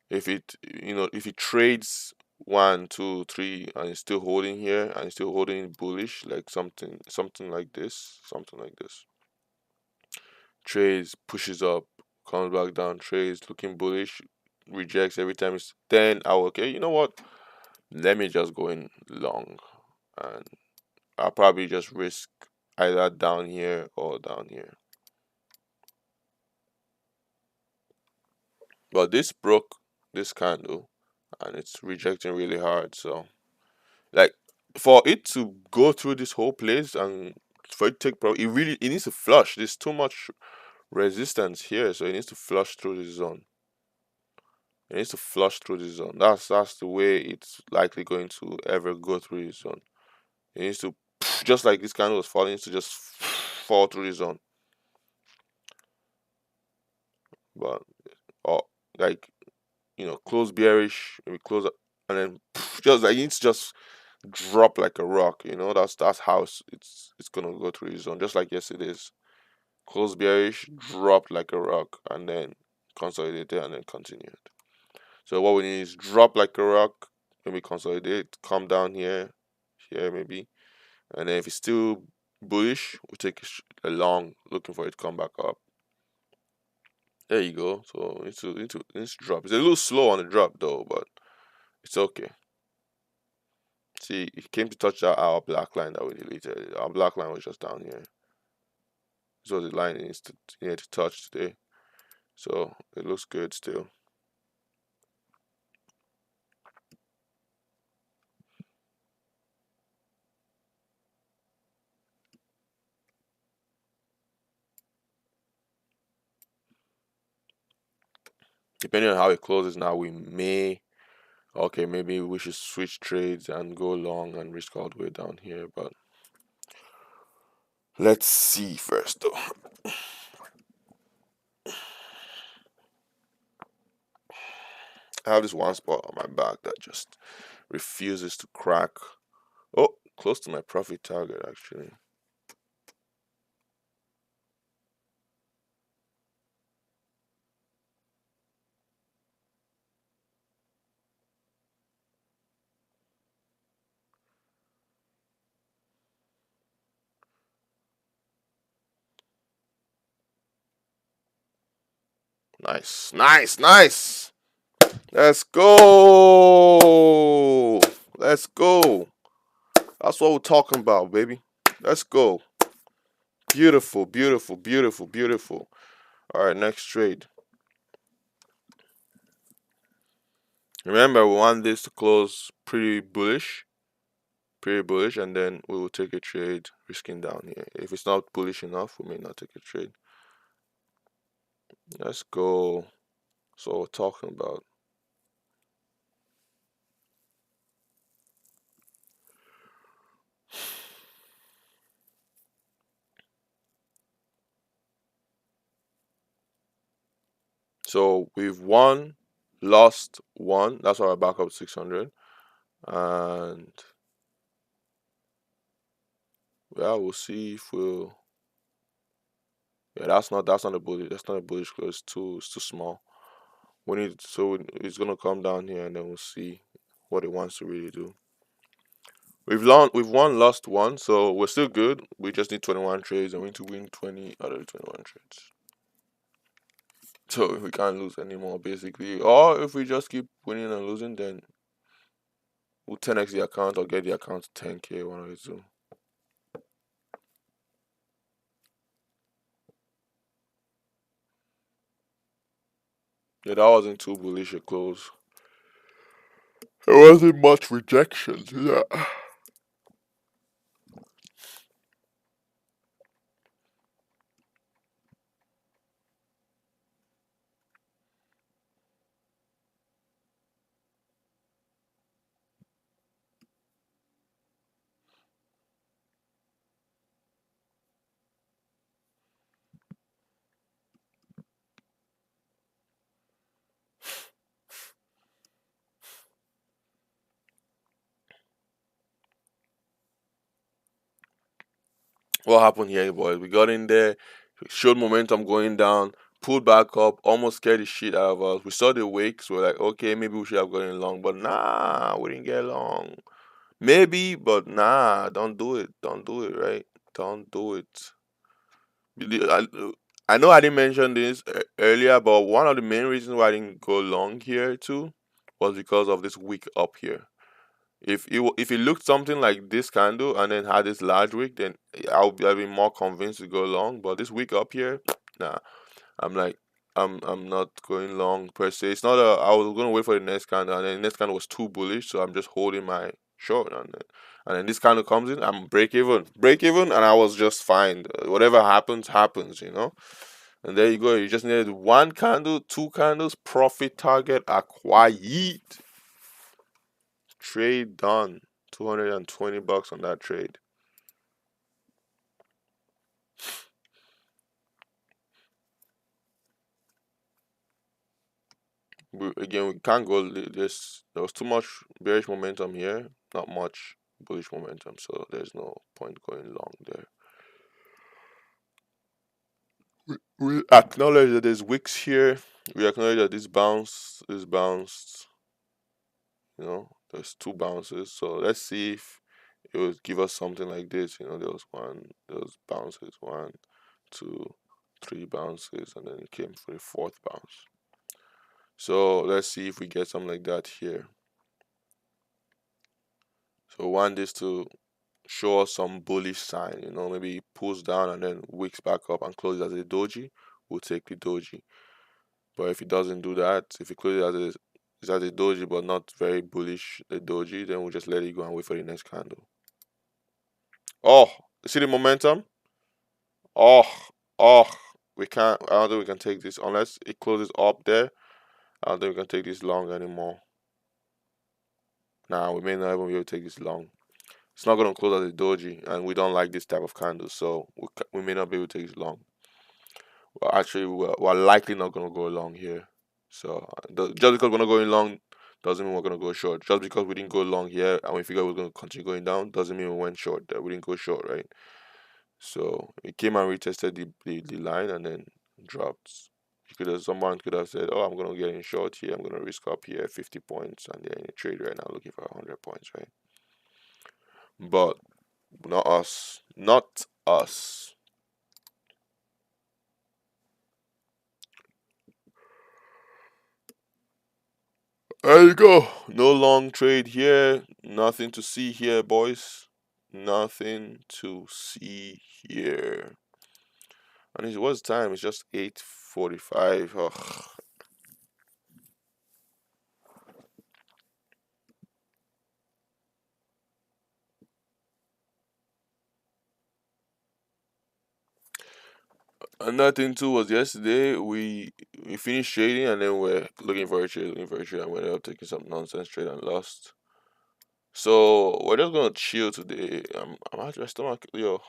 If it trades one, two, three, and it's still holding here and it's still holding bullish, like something like this, something like this. Trades, pushes up, comes back down, trades, looking bullish, rejects every time. Then okay, you know what? Let me just go in long, and I'll probably just risk either down here or down here. But this broke this candle, and it's rejecting really hard. So, like, for it to go through this whole place and for it to take it needs to flush. There's too much resistance here, so it needs to flush through this zone. It needs to flush through this zone. That's the way it's likely going to ever go through this zone. It needs to, just like this candle was falling, it needs to just fall through this zone. But or like close bearish, maybe close up, and then just like it needs to just drop like a rock. That's how it's gonna go through this zone, just like yesterday's. Close bearish, drop like a rock, and then consolidate it and then continue it. So what we need is drop like a rock, maybe consolidate, come down here, maybe, and then if it's still bullish, we take a long, looking for it to come back up. There you go. So it's drop. It's a little slow on the drop though, but it's okay. See, it came to touch our black line that we deleted. Our black line was just down here. So the line needs to touch today. So it looks good still. Depending on how it closes now, we may okay, maybe we should switch trades and go long and risk all the way down here, but let's see first though. I have this one spot on my back that just refuses to crack. Oh, close to my profit target actually. Nice, nice, nice. Let's go. Let's go. That's what we're talking about, baby. Let's go. Beautiful, beautiful, beautiful, beautiful. All right, next trade. Remember, we want this to close pretty bullish, and then we will take a trade risking down here. If it's not bullish enough, we may not take a trade. Let's go. So we're talking about. So we've won, lost one. That's our backup 600, and yeah, we'll see if we'll. Yeah, that's not a bullish. That's not a bullish close. It's too small. It's gonna come down here, and then we'll see what it wants to really do. We've won, lost one, so we're still good. We just need 21 trades, and we need to win 20 out of the 21 trades. So we can't lose anymore, basically. Or if we just keep winning and losing, then we'll 10x the account or get the account to 10K, one of the two. Yeah, that wasn't too bullish a close. There wasn't much rejection. Yeah. What happened here, boys? We got in there, showed momentum going down, pulled back up, almost scared the shit out of us. We saw the wicks. We're like, okay, maybe we should have gotten long, but nah, we didn't get long. Maybe, but nah, don't do it. Don't do it, right? Don't do it. I know I didn't mention this earlier, but one of the main reasons why I didn't go long here too was because of this wick up here. If it looked something like this candle and then had this large wick, then I'll be more convinced to go long. But this wick up here, nah, I'm like I'm not going long per se. It's not a. I was gonna wait for the next candle, and then the next candle was too bullish, so I'm just holding my short, and then this candle comes in, I'm break even, and I was just fine. Whatever happens, happens, you know. And there you go. You just needed one candle, two candles, profit target acquired, trade done. $220 on that trade. Again, we can't go. There was too much bearish momentum here, not much bullish momentum, so there's no point going long there. We acknowledge that there's wicks here. We acknowledge that this bounce is bounced. You know, there's two bounces. So let's see if it would give us something like this. You know, there was bounces, one, two, three bounces, and then it came for the fourth bounce. So let's see if we get something like that here. So we want this to show us some bullish sign, you know, maybe it pulls down and then wicks back up and closes as a doji, we'll take the doji. But if it doesn't do that, if it closes as a doji but not very bullish the doji, then we'll just let it go and wait for the next candle. Oh, see the momentum? Oh, oh, we can't. I don't think we can take this unless it closes up there. I don't think we can take this long anymore. Nah, we may not even be able to take this long. It's not going to close as a doji, and we don't like this type of candle, so we may not be able to take this long. Well, actually, we're likely not going to go long here. So just because we're not going long doesn't mean we're going to go short. Just because we didn't go long here and we figured we're going to continue going down doesn't mean we went short. That we didn't go short, right? So it came and retested the line and then dropped. Someone could have said, "Oh, I'm going to get in short here. I'm going to risk up here 50 points, and they're in a trade right now looking for 100 points, right?" But not us. Not us. There you go. No long trade here. Nothing to see here, boys. Nothing to see here. And it was time. It's just 8:45. Ugh. Another thing too was yesterday we finished trading and then we're looking for a trade, and we ended up taking some nonsense trade and lost. So we're just gonna chill today. I'm actually my stomach, yo,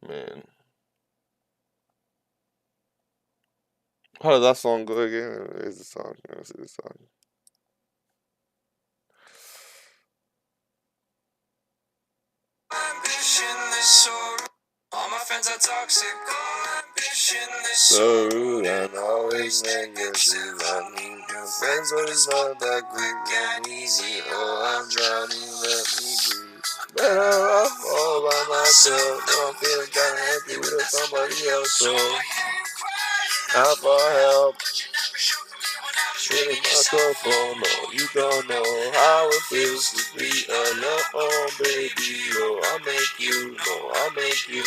man. How does that song go again? Where's the song? Let me see the song. All my friends are toxic. All ambition is so rude and always negative. I need new friends, but it's not that quick and easy. Oh, I'm drowning, let me breathe. Better off all by myself. Now I'm feeling kinda happy with somebody else. So, out for help. Shit in my phone, no, you don't know how it feels to be alone, baby. Oh, I'll make you know, I'll make you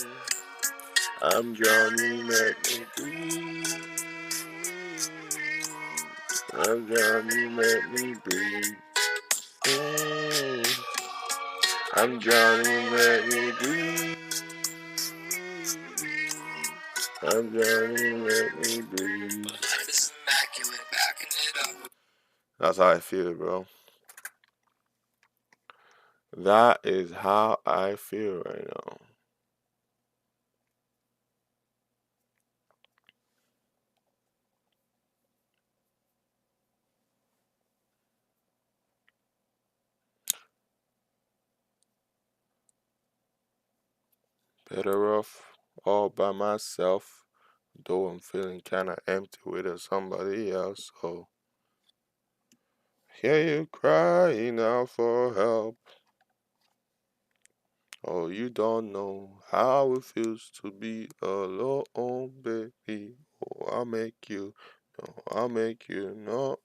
know. I'm drowning, let me breathe. I'm drowning, let me breathe. Mm. I'm drowning, let me breathe. I'm drowning, let me breathe. It's immaculate, backing it up. That's how I feel, bro. That is how I feel right now. Better off all by myself, though I'm feeling kinda empty with somebody else. So hear you crying out for help. Oh, you don't know how it feels to be alone, baby. Oh, I'll make you know, I'll make you know.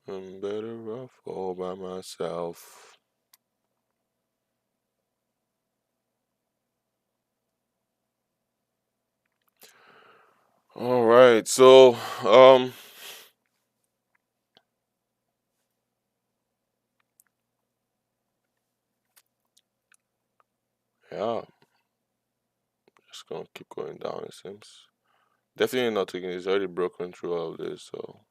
I'm better off all by myself. All right, so yeah, just gonna keep going down. It seems definitely not taking. It's already broken through all of this, so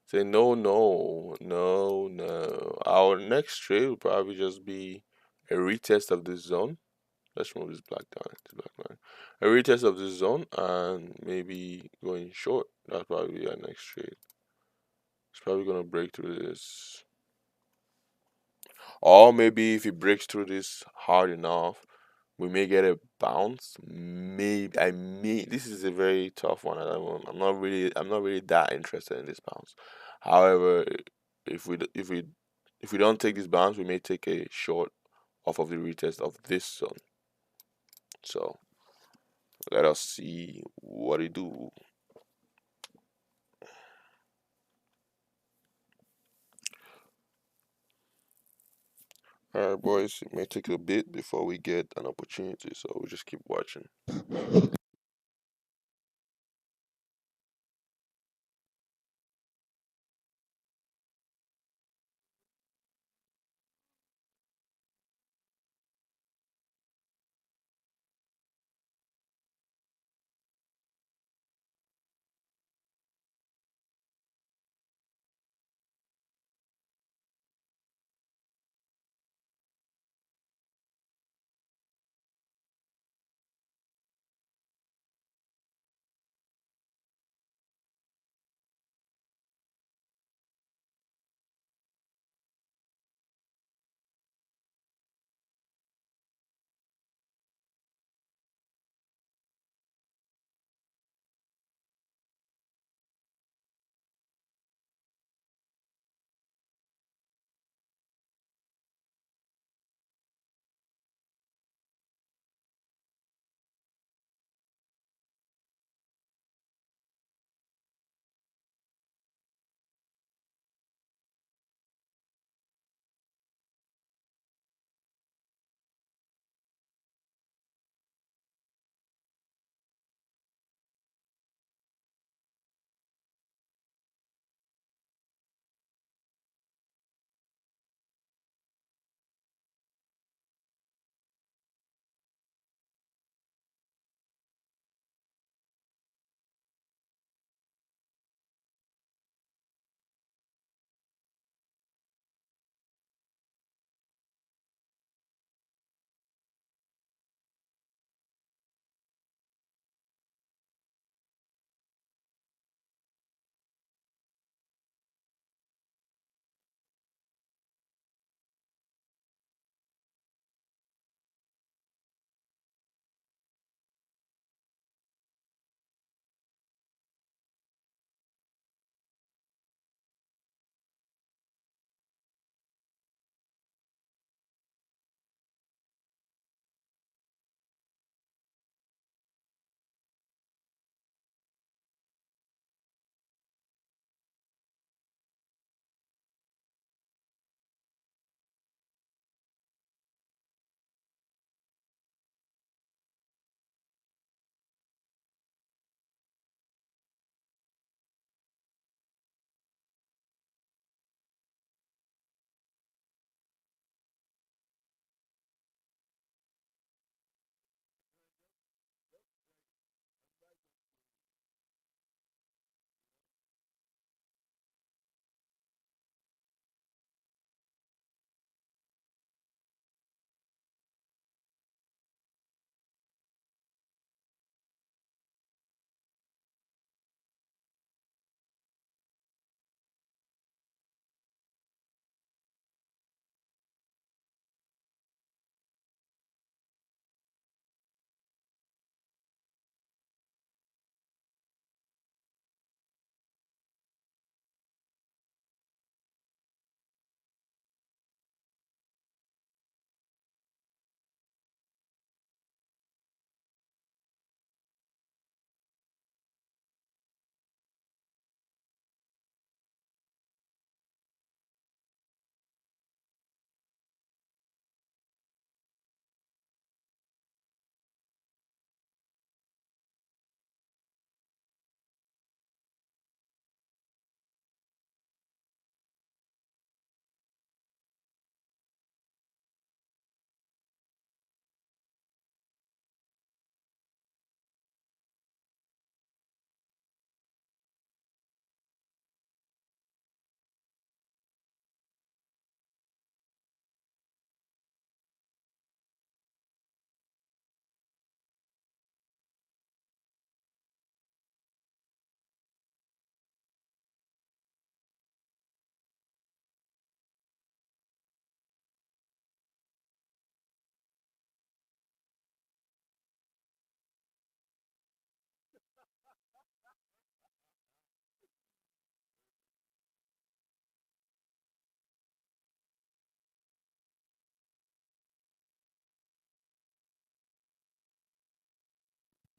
say no, no, no, no. Our next trade will probably just be a retest of this zone. Let's remove this black down. This black line. A retest of this zone and maybe going short. That's probably our next trade. It's probably gonna break through this. Or maybe if it breaks through this hard enough, we may get a bounce. Maybe I may. This is a very tough one. I'm not really that interested in this bounce. However, if we d- if we don't take this bounce, we may take a short off of the retest of this zone. So let us see what it do. All right, boys. It may take a bit before we get an opportunity, so we just keep watching.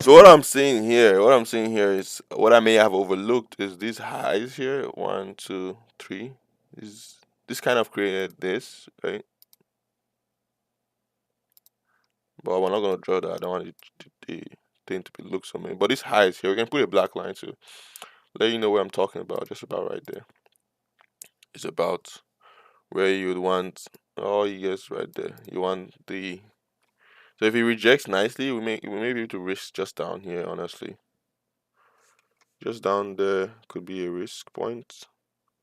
So what I'm saying here is what I may have overlooked is these highs here. One, two, three. Is this kind of created this, right? But we're not gonna draw that. I don't want the thing to be look so many. But these highs here, we can put a black line to let you know what I'm talking about. Just about right there. It's about where you'd want. Oh, yes, right there. You want the. So if he rejects nicely, we may be able to risk just down here. Honestly, just down there could be a risk point.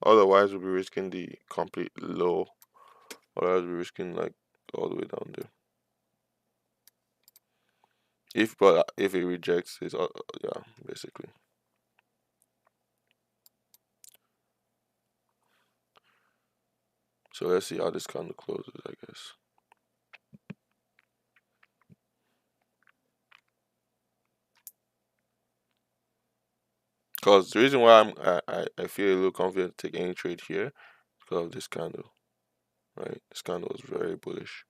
Otherwise, we'll be risking the complete low. Otherwise, we're risking like all the way down there. If it rejects, it's yeah, basically. So let's see how this kind of closes, I guess. Because the reason why I feel a little confident to take any trade here because of this candle, right? This candle is very bullish,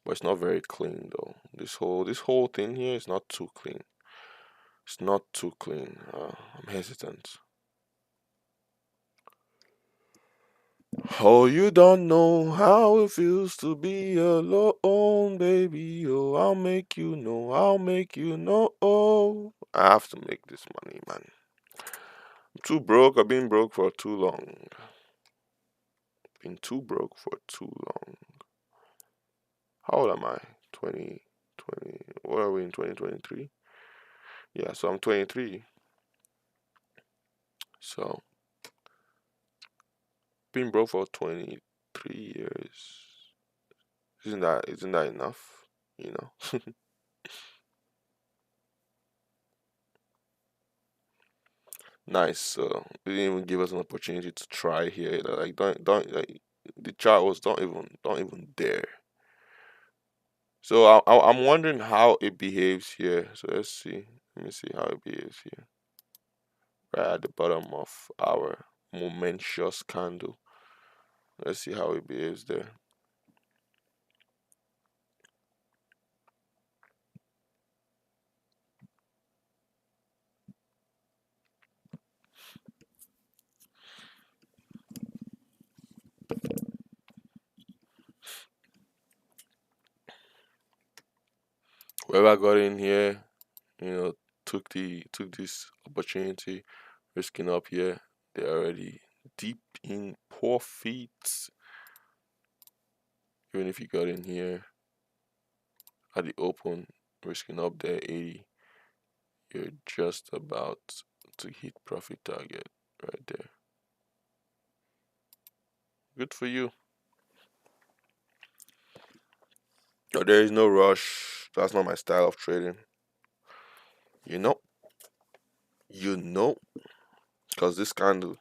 but it's not very clean though. This whole thing here is not too clean. It's not too clean. I'm hesitant. Oh, you don't know how it feels to be alone, baby. Oh, I'll make you know. I'll make you know. Oh, I have to make this money, man. I'm too broke. I've been broke for too long. Been too broke for too long. How old am I? 2020. What are we in 2023? Yeah, so I'm 23. So, been broke for 23 years. Isn't that enough? You know? Nice. So they didn't even give us an opportunity to try here. Like don't like the Charles don't even dare. So I'm wondering how it behaves here. So let's see. Let me see how it behaves here. Right at the bottom of our momentous candle. Let's see how it behaves there. Whoever got in here, you know, took this opportunity, risking up here. They're already deep in profits. Even if you got in here at the open, risking up there 80, you're just about to hit profit target right there. Good for you. But there is no rush. That's not my style of trading. You know, you know, because this candle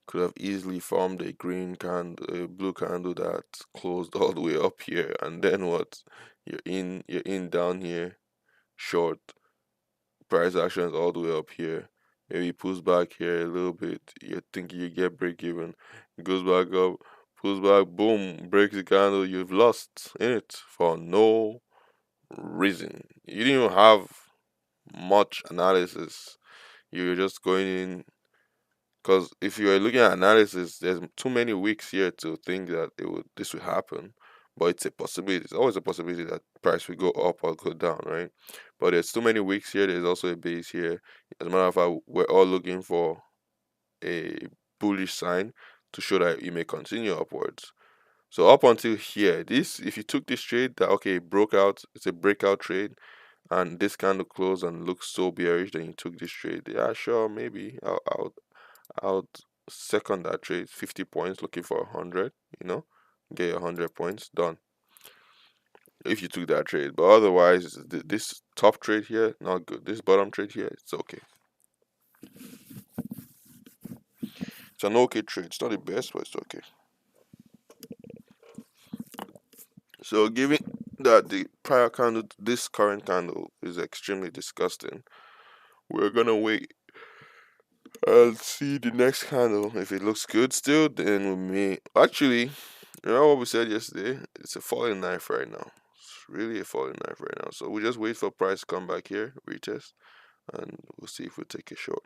could have easily formed a green candle, a blue candle that closed all the way up here, and then what? You're in down here, short. Price action is all the way up here. Maybe pulls back here a little bit. You think you get break even, goes back up, pulls back, boom, breaks the candle. You've lost in it for no reason. You didn't even have much analysis. You're just going in because if you are looking at analysis, there's too many weeks here to think that this will happen. But it's a possibility. It's always a possibility that price will go up or go down, right? But there's too many weeks here. There's also a base here. As a matter of fact, we're all looking for a bullish sign to show that it may continue upwards. So up until here, this if you took this trade that okay broke out, it's a breakout trade, and this candle closed and looks so bearish, then you took this trade. Yeah, sure, maybe I'll second that trade. 50 points, looking for 100. You know, get your 100 points done if you took that trade. But otherwise, this top trade here not good. This bottom trade here, it's okay. It's an okay trade. It's not the best, but it's okay. So given that the prior candle, this current candle is extremely disgusting, we're gonna wait and see the next candle. If it looks good still, then we may actually Remember what we said yesterday? It's a falling knife right now. It's really a falling knife right now. So we just wait for price to come back here, retest, and we'll see if we take a short.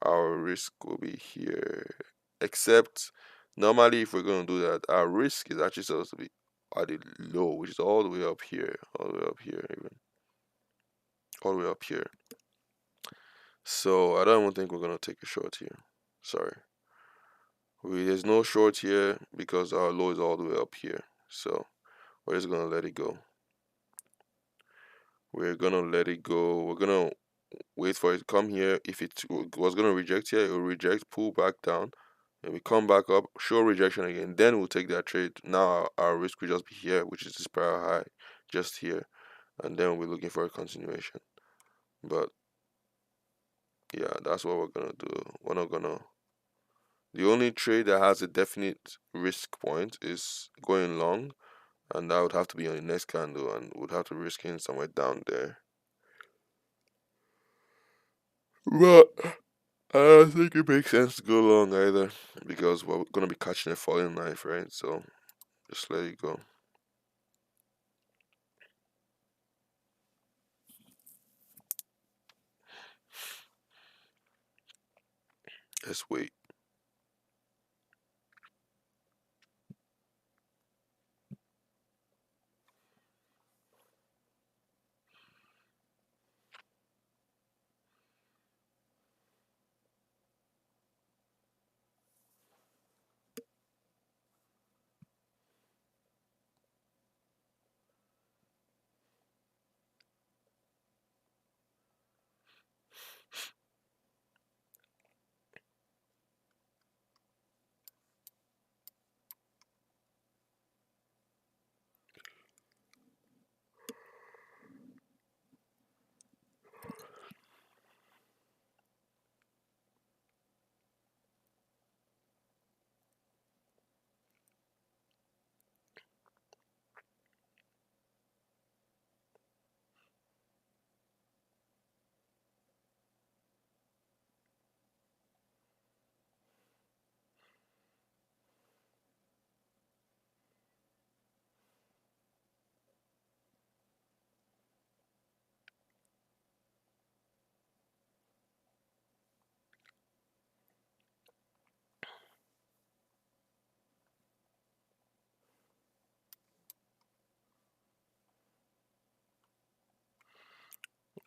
Our risk will be here. Except normally if we're gonna do that, our risk is actually supposed to be at the low, which is all the way up here, all the way up here, even all the way up here. So I don't even think we're gonna take a short here. Sorry. There's no short here because our low is all the way up here. So we're just gonna let it go. We're gonna let it go. We're gonna wait for it to come here. If it was gonna reject here, it will reject, pull back down, and we come back up, show rejection again. Then we'll take that trade. Now our risk will just be here, which is this prior high, just here, and then we're looking for a continuation. But yeah, that's what we're gonna do. We're not gonna. The only trade that has a definite risk point is going long, and that would have to be on the next candle, and would have to risk in somewhere down there. But I don't think it makes sense to go long either, because we're gonna be catching a falling knife, right? So just let it go. Let's wait.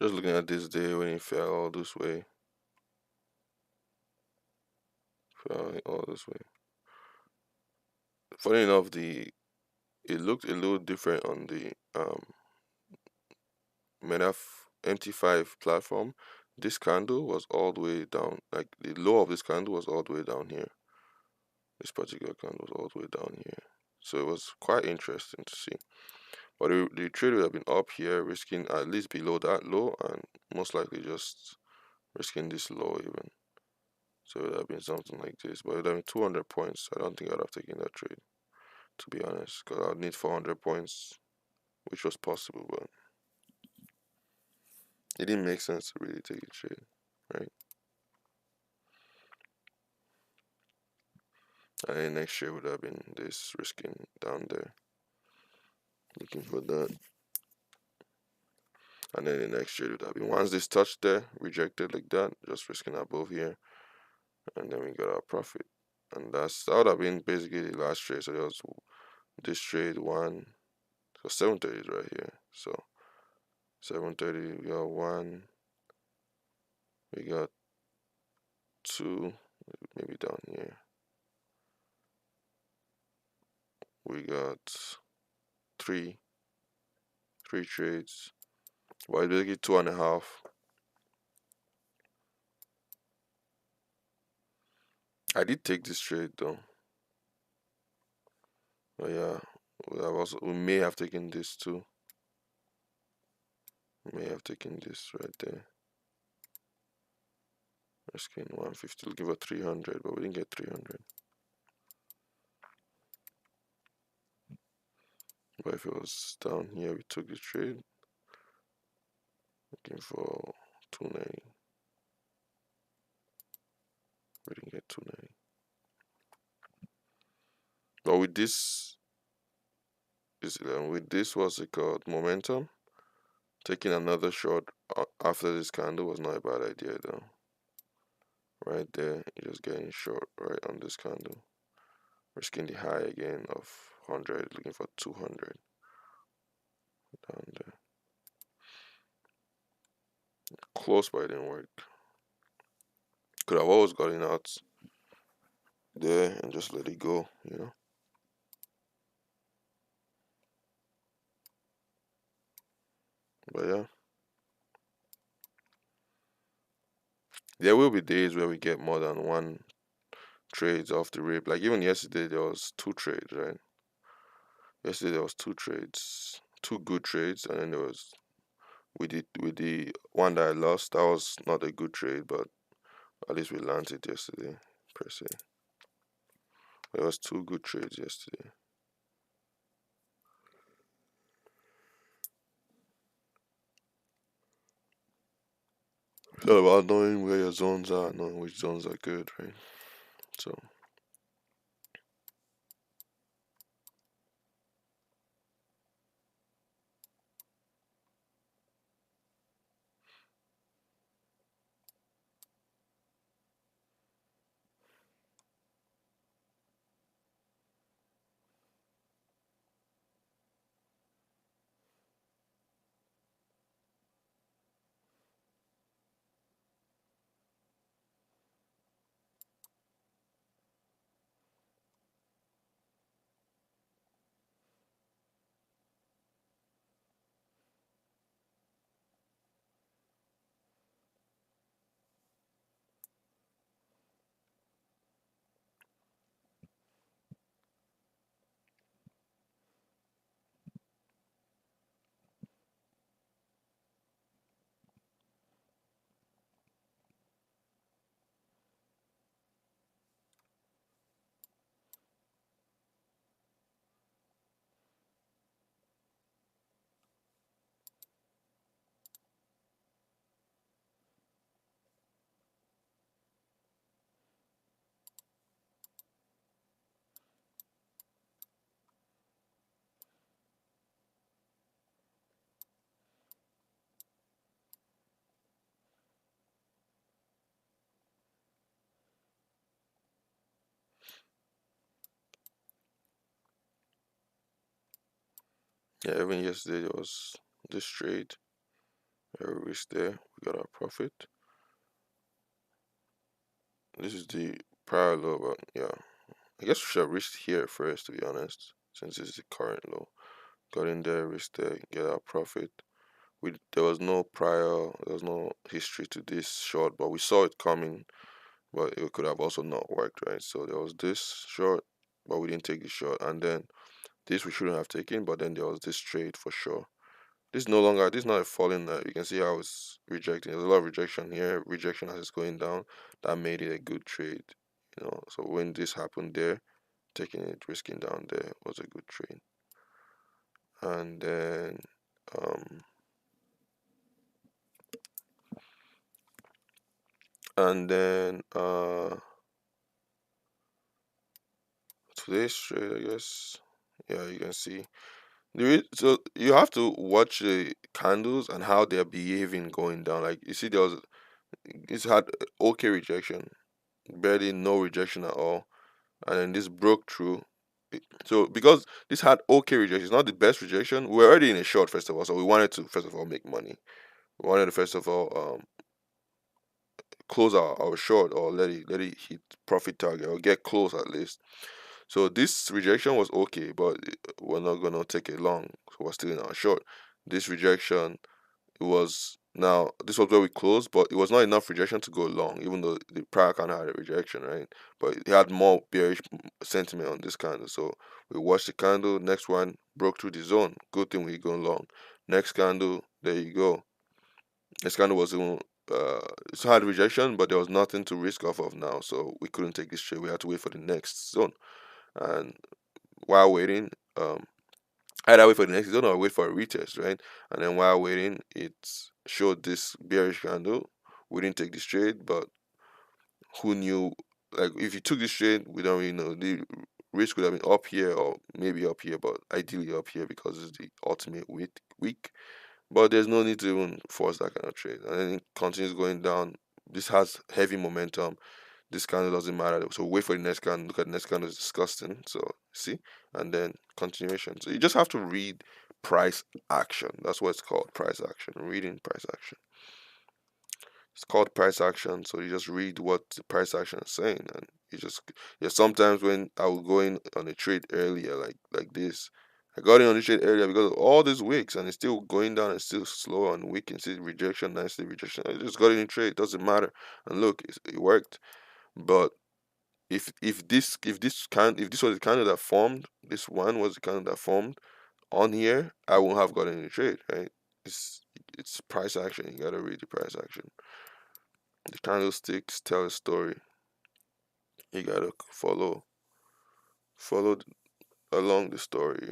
Just looking at this day when it fell all this way, fell all this way. Funny enough, it looked a little different on the MENAF MT5 platform. This candle was all the way down, like the low of this candle was all the way down here. This particular candle was all the way down here. So it was quite interesting to see. But the trade would have been up here, risking at least below that low, and most likely just risking this low even. So it would have been something like this. But it would have been 200 points. I don't think I'd have taken that trade, to be honest, because I'd need 400 points, which was possible, but it didn't make sense to really take a trade, right? And then next trade would have been this risking down there, looking for that. And then the next trade would have been once this touched there, rejected like that, just risking above here, and then we got our profit. And that would have been basically the last trade. So there was this trade one, so 730 is right here. So 730, we got one, we got two, maybe down here. We got three trades. Well, basically 2.5. I did take this trade though. But yeah, we may have taken this too. We may have taken this right there. Risking 150, we'll give her 300, but we didn't get 300. But if it was down here, we took the trade. Looking for 290. We didn't get 290. But with this is with this, what's it called, momentum, taking another shot after this candle was not a bad idea though. Right there, you're just getting short right on this candle, risking the high again of 100, looking for 200 down there. Close, but it didn't work. Could have always gotten out there and just let it go. But yeah, there will be days where we get more than one trades off the rip. Like even yesterday, there was two trades, right? Yesterday there was two trades, two good trades, and then there was with the one that I lost. That was not a good trade, but at least we landed yesterday, per se. There was two good trades yesterday. It's all about knowing where your zones are, knowing which zones are good, right? So yeah, even yesterday there was this trade. We reached there. We got our profit. This is the prior low, but yeah, I guess we should have reached here first, to be honest, since this is the current low. Got in there, reached there, get our profit. There was no prior, there was no history to this short, but we saw it coming, but it could have also not worked, right? So there was this short, but we didn't take the short, and then this we shouldn't have taken, but then there was this trade for sure. This is no longer, this is not a falling. You can see how it's rejecting. There's a lot of rejection here, rejection as it's going down. That made it a good trade. So when this happened there, taking it, risking down there was a good trade. And then, um, and then, today's trade, I guess. Yeah, you can see. So you have to watch the candles and how they're behaving going down. Like you see, it's had okay rejection, barely no rejection at all, and then this broke through. So because this had okay rejection, it's not the best rejection. We're already in a short first of all, so we wanted to first of all make money. We wanted to first of all close our short, or let it hit profit target, or get close at least. So this rejection was okay, but we're not gonna take it long. So we're still in our short. This rejection, it was now this was where we closed, but it was not enough rejection to go long, even though the prior candle had a rejection, right? But it had more bearish sentiment on this candle. So we watched the candle, next one broke through the zone. Good thing we going long. Next candle, there you go. This candle was even it had rejection, but there was nothing to risk off of now, so we couldn't take this trade. We had to wait for the next zone. And while waiting, either wait for the next zone or wait for a retest, right? And then while waiting, it showed this bearish candle. We didn't take this trade, but who knew? Like, if you took this trade, we don't really know. risk would have been up here or maybe up here, but ideally up here because it's the ultimate week. But there's no need to even force that kind of trade. And then it continues going down. This has heavy momentum. This candle doesn't matter. So wait for the next candle. Look at the next candle, it's disgusting. So see, and then continuation. So you just have to read price action. That's what it's called, price action. Reading price action. It's called price action. So you just read what the price action is saying, and you just yeah. Sometimes when I will go in on a trade earlier, like this, I got in on the trade earlier because of all these wicks, and it's still going down and still slow on wick and see rejection, nicely rejection. I just got in a trade. Doesn't matter. And look, it worked. But if this was the candle that formed, this one was the candle that formed on here, I won't have gotten any trade, right? It's it's price action. You gotta read the price action. The candlesticks tell a story. You gotta follow along the story.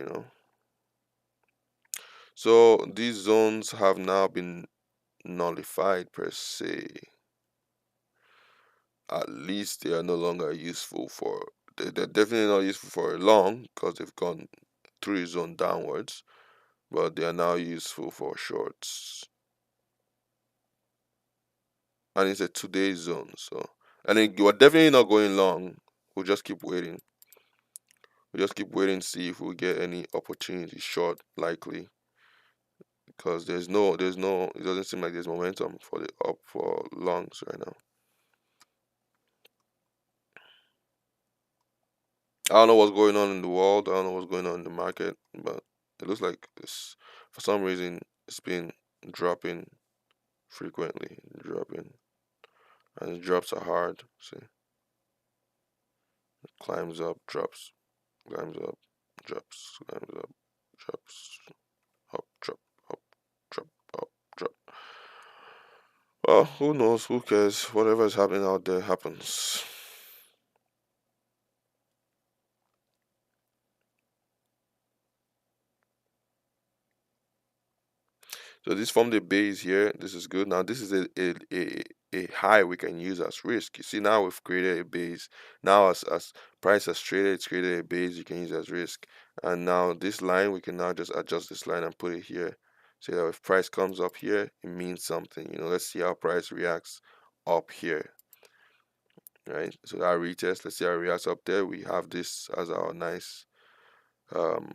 So these zones have now been nullified per se. At least they are no longer useful for. They're definitely not useful for long because they've gone through the zone downwards, but they are now useful for shorts. And it's a 2 day zone, so and then we're definitely not going long. We'll just keep waiting. We'll just keep waiting to see if we get any opportunity short likely because there's no it doesn't seem like there's momentum for the up for longs right now. I don't know what's going on in the world. I don't know what's going on in the market, but it looks like it's for some reason it's been dropping frequently, dropping, and the drops are hard. See, climbs up, drops, climbs up, drops, climbs up, drops, up, drop, up, drop, up, drop. Well, who knows? Who cares? Whatever is happening out there happens. So this from the base here, this is good. Now this is a high we can use as risk. You see now we've created a base. Now as price has traded, it's created a base you can use as risk. And now this line we can now just adjust this line and put it here. So that if price comes up here, it means something. Let's see how price reacts up here. Right? So that retest, let's see how it reacts up there. We have this as our nice um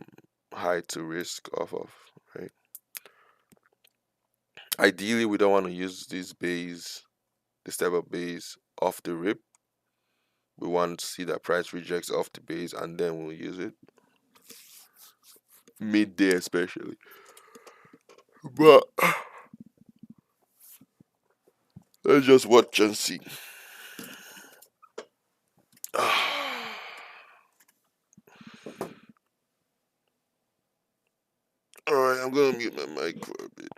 high to risk off of, right? Ideally, we don't want to use this type of base off the rip. We want to see that price rejects off the base and then we'll use it. Midday especially. But let's just watch and see. Alright, I'm gonna mute my mic for a bit.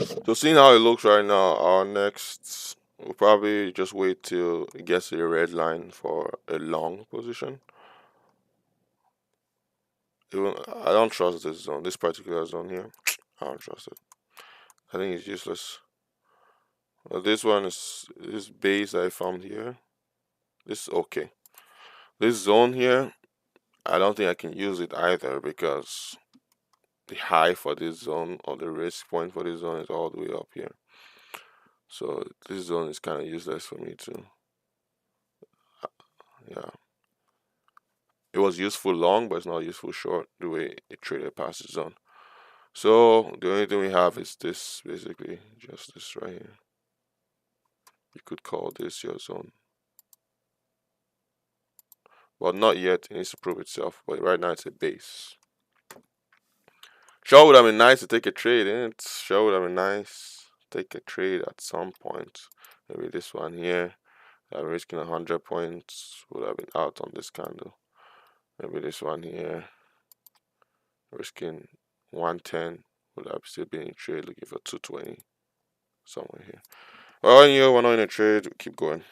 So seeing how it looks right now, our next we'll probably just wait till it gets to the red line for a long position. Even I don't trust this zone, this particular zone here. I don't trust it. I think it's useless. Well, this one is this base I found here. This is okay. This zone here, I don't think I can use it either because the high for this zone or the risk point for this zone is all the way up here. So this zone is kind of useless for me too. Yeah, it was useful long, but it's not useful short the way it traded past the zone. So the only thing we have is this basically, just this right here. You could call this your zone, but not yet. It needs to prove itself. But right now it's a base. Sure would have been nice to take a trade in it. Sure would have been nice. Take a trade at some point. Maybe this one here. I'm risking 100 points. Would have been out on this candle. Maybe this one here. Risking 110. Would have still been in trade looking for 220. Somewhere here. Well, we're not in a trade. We keep going.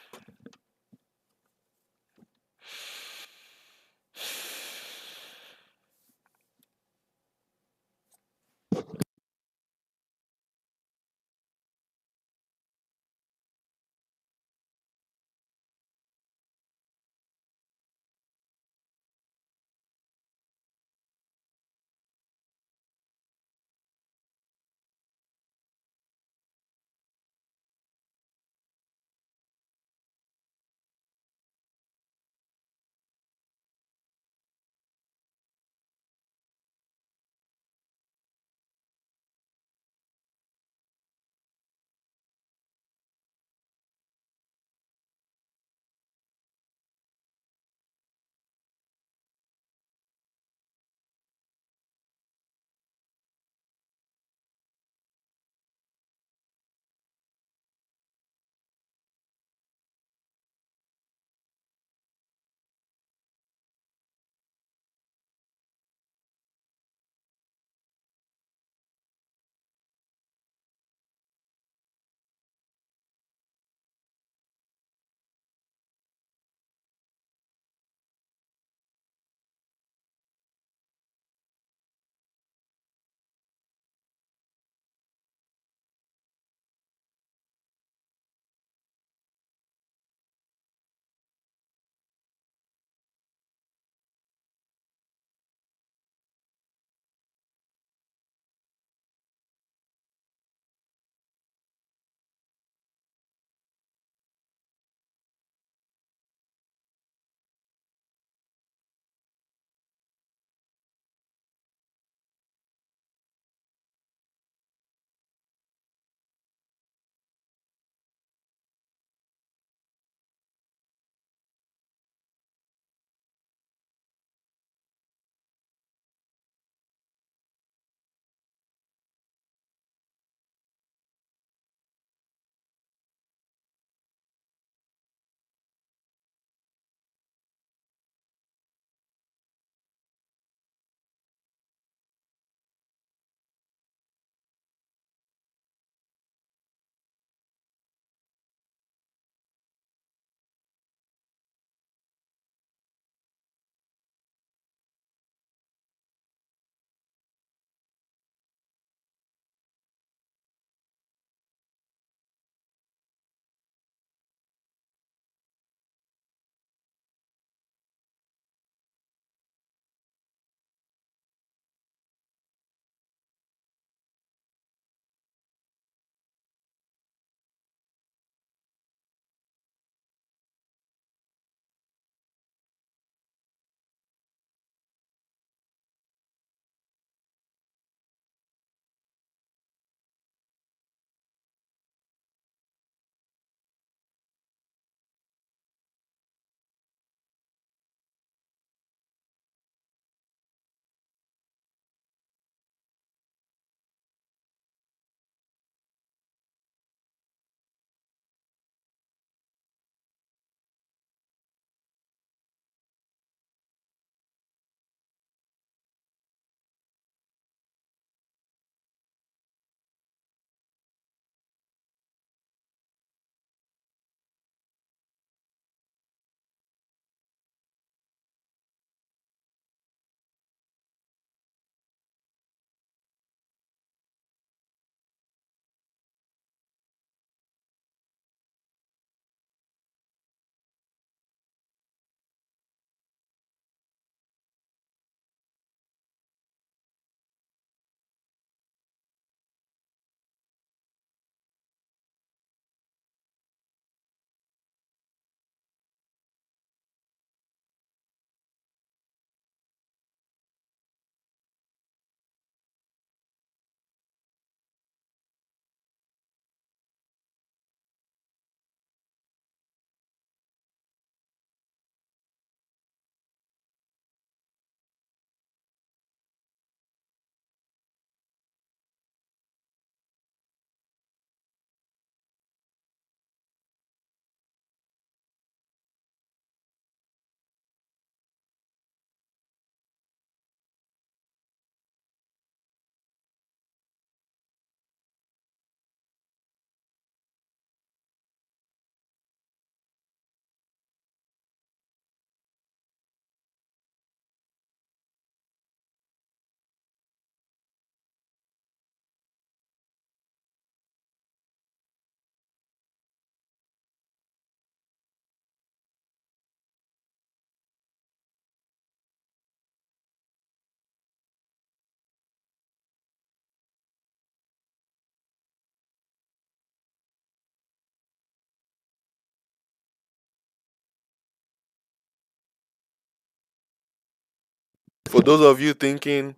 For those of you thinking,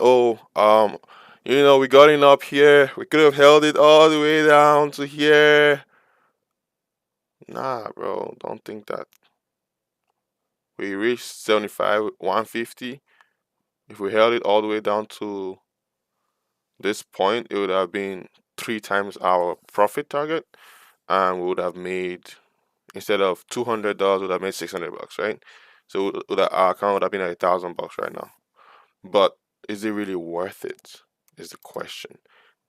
oh, we got it up here. We could have held it all the way down to here. Nah, bro, don't think that. We reached 75, 150. If we held it all the way down to this point, it would have been 3 times our profit target, and we would have made, instead of $200, we would have made $600, right? So our account would have been at $1,000 right now. But is it really worth it? Is the question.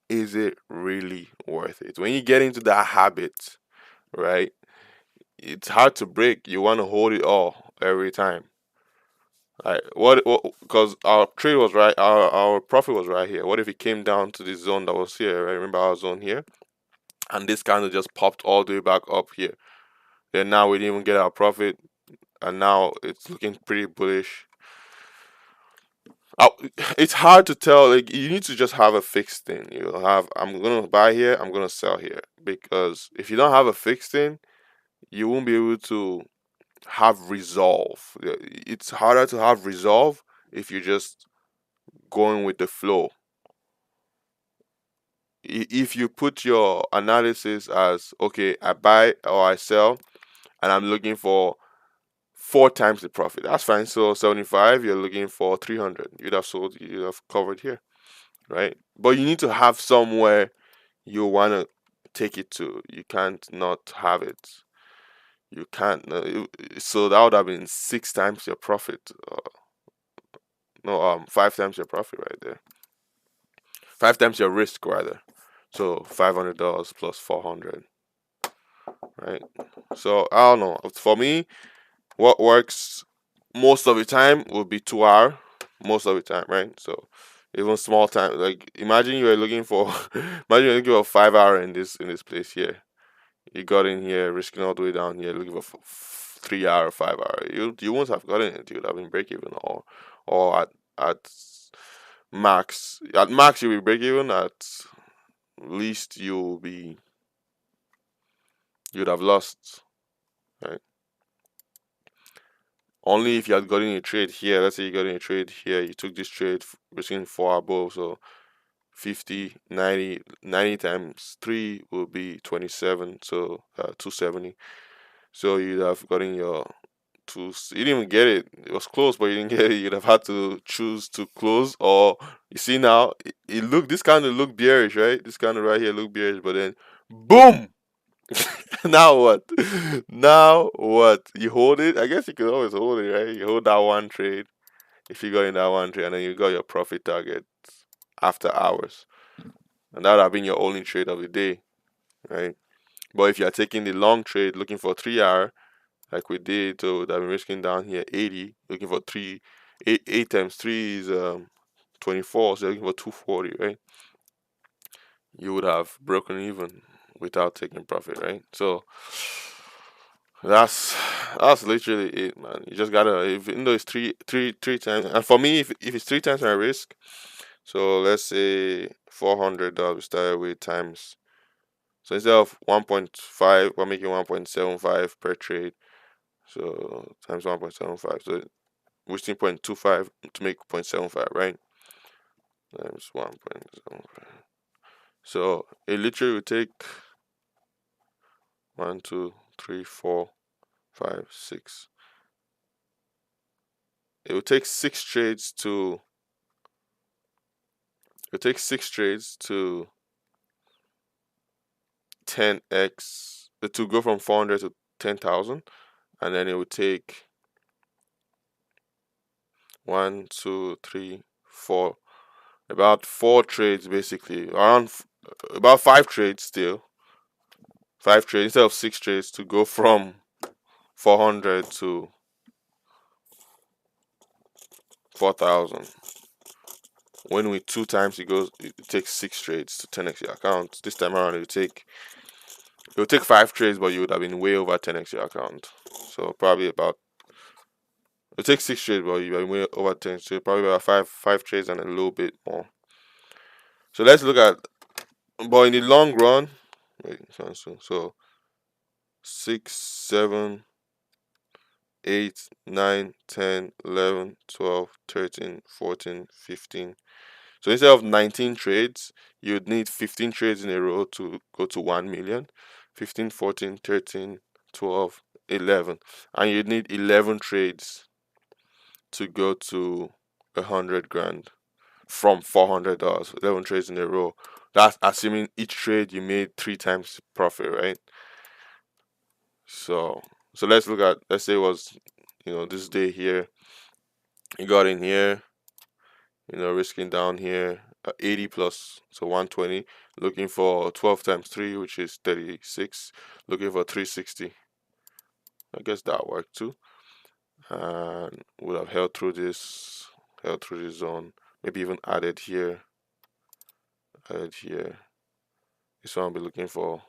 Is it really worth it? When you get into that habit, right? It's hard to break. You want to hold it all every time. Like what? Because our trade was right, our profit was right here. What if it came down to this zone that was here? Right? Remember our zone here, and this kind of just popped all the way back up here. Then now we didn't even get our profit, and now it's looking pretty bullish. Uh, it's hard to tell. Like you need to just have a fixed thing. You have, I'm gonna buy here, I'm gonna sell here. Because if you don't have a fixed thing, you won't be able to have resolve. It's harder to have resolve if you're just going with the flow. If you put your analysis as, okay, I buy or I sell, and I'm looking for 4 times the profit, that's fine. So 75, you're looking for 300. You'd have sold, you'd have covered here, right? But you need to have somewhere you want to take it to. You can't not have it. You can't. So that would have been 6 times your profit. No, 5 times your profit right there. 5 times your risk rather. So $500 plus 400, right? So I don't know. For me, what works most of the time would be 2 hour. Most of the time, right? So even small time, like imagine you were looking for, imagine you're looking for 5 hour in this place here. You got in here, risking all the way down here, looking for 3 hour, 5 hour. You won't have gotten it. You would have been break even, or at max. At max, you'll be break even. At least you'd have lost, right? Only if you had gotten a trade here. Let's say you got in a trade here. You took this trade risking 4 above, so 50, 90 times 3 will be 27, so 270. So you'd have gotten your you didn't even get it. It was close, but you didn't get it. You'd have had to choose to close, or you see now it look, this kind of look bearish, right? This kind of right here look bearish, but then boom. Now what? Now what? You hold it. I guess you could always hold it, right? You hold that one trade if you got in that one trade, and then you got your profit target after hours, and that would have been your only trade of the day, right? But if you're taking the long trade, looking for 3 hour, like we did, so that we're risking down here 80, looking for 8 times 3 is 24, so you're looking for 240, right? You would have broken even without taking profit, right? So that's that's literally it, man. You just gotta, even though it's three times, and for me, if it's 3 times my risk, so let's say $400 we started with times, so instead of 1.5, we're making 1.75 per trade. So times 1.75. So wasting 0.25 to make 0.75, right? Times 1.75. So it literally would take 1, 2, 3, 4, 5, 6. It would take 6 trades to. It would take 6 trades to 10x, to go from 400 to 10,000, and then it would take 1, 2, 3, 4, about 4 trades basically, around about 5 trades still, 5 trades instead of 6 trades to go from 400 to 4,000. When with 2 times it takes 6 trades to 10x your account. This time around it will take 5 trades, but you would have been way over 10x your account. So probably about, it takes 6 trades, but you are way over 10. So probably about five trades and a little bit more. So let's look at, but in the long run, wait, so 6, 7, 8, 9, 10, 11, 12, 13, 14, 15. So instead of 19 trades, you'd need 15 trades in a row to go to 1 million. 15, 14, 13, 12, 11. And you'd need 11 trades to go to 100 grand from $400. 11 trades in a row. That's assuming each trade you made 3 times profit, right? So let's look at, let's say it was, this day here. You got in here, risking down here 80 plus, so 120, looking for 12 times 3, which is 36, looking for 360. I guess that worked too, and would have held through this zone, maybe even added here. This one I'll be looking for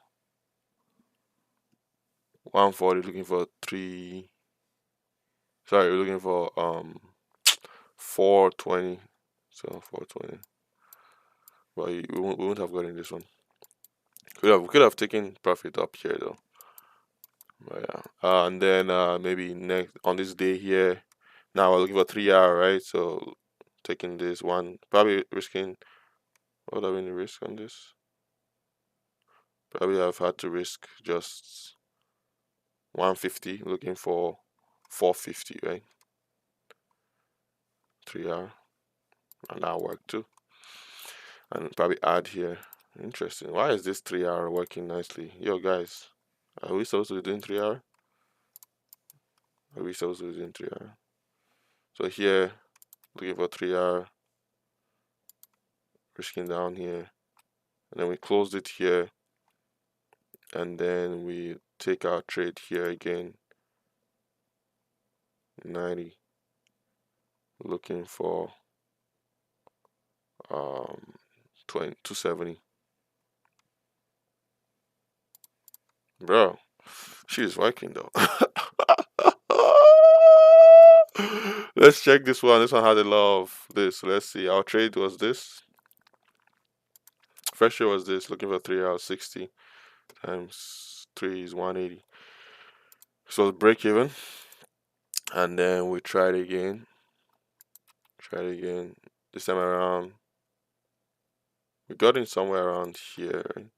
140, looking for 3, sorry, we're looking for 420, so 420, but we won't have gotten this one. We could have taken profit up here though. But yeah. And then maybe next on this day here. Now we're looking for 3 hour, right? So taking this one, probably risking, what have been the risk on this? Probably I've had to risk just 150, looking for 450, right? 3 hour, and that worked too. And probably add here. Interesting. Why is this 3 hour working nicely? Yo guys, are we supposed to be doing 3 hour? Are we supposed to be doing 3 hour? So here, looking for 3 hour, risking down here, and then we closed it here, and then we take our trade here again, 90, looking for 270. Bro, she's working though. Let's check this one. This one had a lot of this. Let's see. Our trade was this. First trade was this. Looking for 3 hours, 60 times 3 is 180. So break even. And then we tried again. This time around, we got in somewhere around here.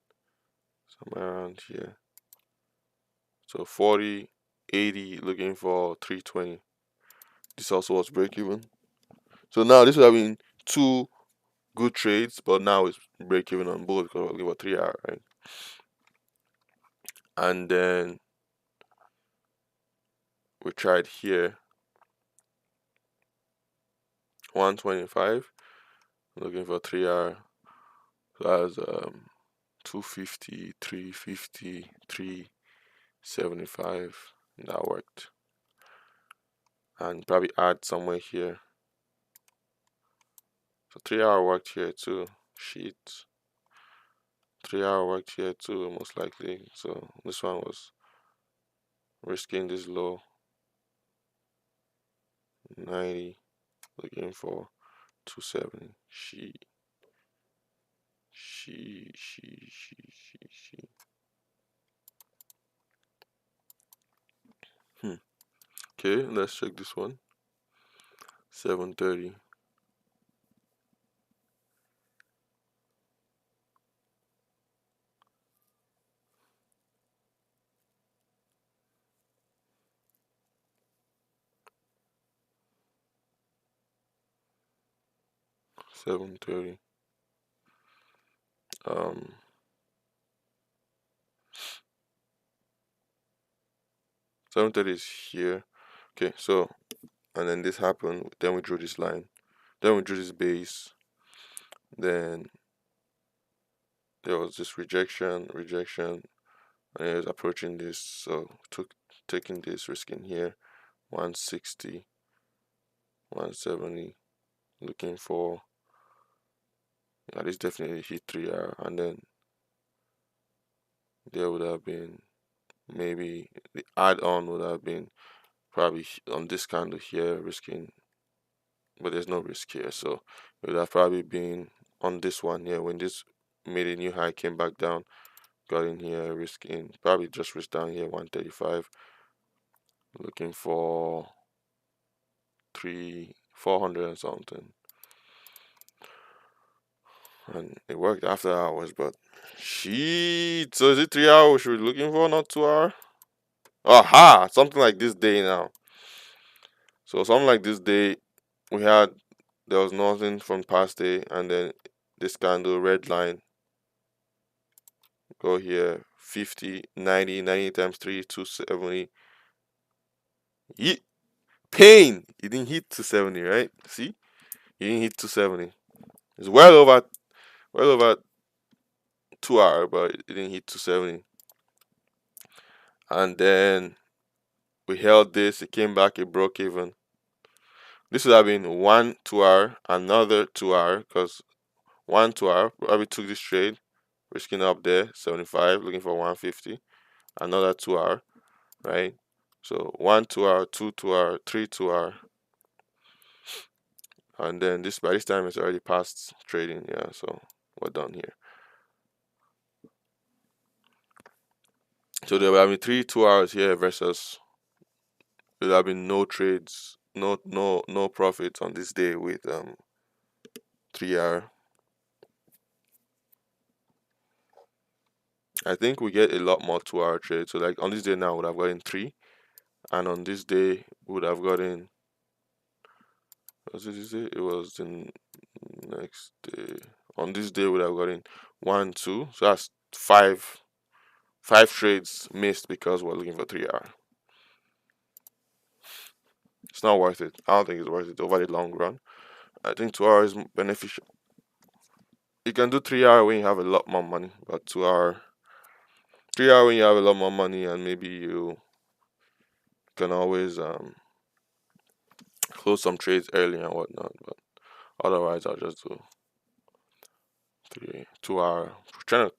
So 40, 80, looking for 320. This also was break even. So now this would have been two good trades, but now it's break even on both because we're looking for 3 hour, right? And then we tried here 125, looking for 3 hour. So that's 250, 350, 375. That worked. And probably add somewhere here. So 3 hour worked here too. Shit. 3 hour worked here too, most likely. So this one was risking this low, 90, looking for 270. She. Okay, let's check this one. 730. 730. 730 is here. Okay, so and then this happened. Then we drew this line. Then we drew this base. Then there was this rejection, and it was approaching this. So taking this, risking here, 160, 170, looking for. Yeah, this definitely hit 3 hour, and then there would have been maybe the add-on would have been probably on this candle here, risking, but there's no risk here, so it would have probably been on this one here when this made a new high, came back down, got in here, risking, probably just risk down here 135, looking for 400 and something, and it worked after hours. But shit, so is it 3 hours we're looking for, not 2 hour? Aha, something like this day now. So something like this day, we had there was nothing from past day, and then this candle red line go here 50, 90, 90 times 3, 270. Ye- Pain. It didn't hit 270, right? See, he didn't hit 270. It's well over 2 hour, but it didn't hit 270. And then we held this. It came back. It broke even. This would have been 1 2 hour, another 2 hour, because 1 2 hour probably took this trade, risking up there 75, looking for 150. Another 2 hour, right? So 1 2 hour, 2 2 hour, 3 2 hour, and then this by this time it's already past trading. Yeah, so we're done here. So there will have been 3 2 hours here versus there have been no trades, no profits on this day with 3 hour. I think we get a lot more 2 hour trades. So like on this day now, we would have gotten three, and on this day we would have gotten. Was it this day? It was the next day. On this day we would have gotten one, two. So that's five trades missed because we're looking for 3 hour. It's not worth it. I don't think it's worth it over the long run. I think 2 hours is beneficial. You can do 3 hour when you have a lot more money, but 2 hour, 3 hour when you have a lot more money, and maybe you can always close some trades early and whatnot. But otherwise, I'll just do 2 hour. Trying to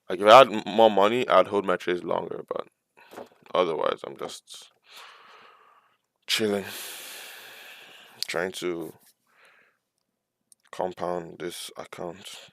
like if I had more money, I'd hold my trades longer. But otherwise, I'm just chilling, trying to compound this account.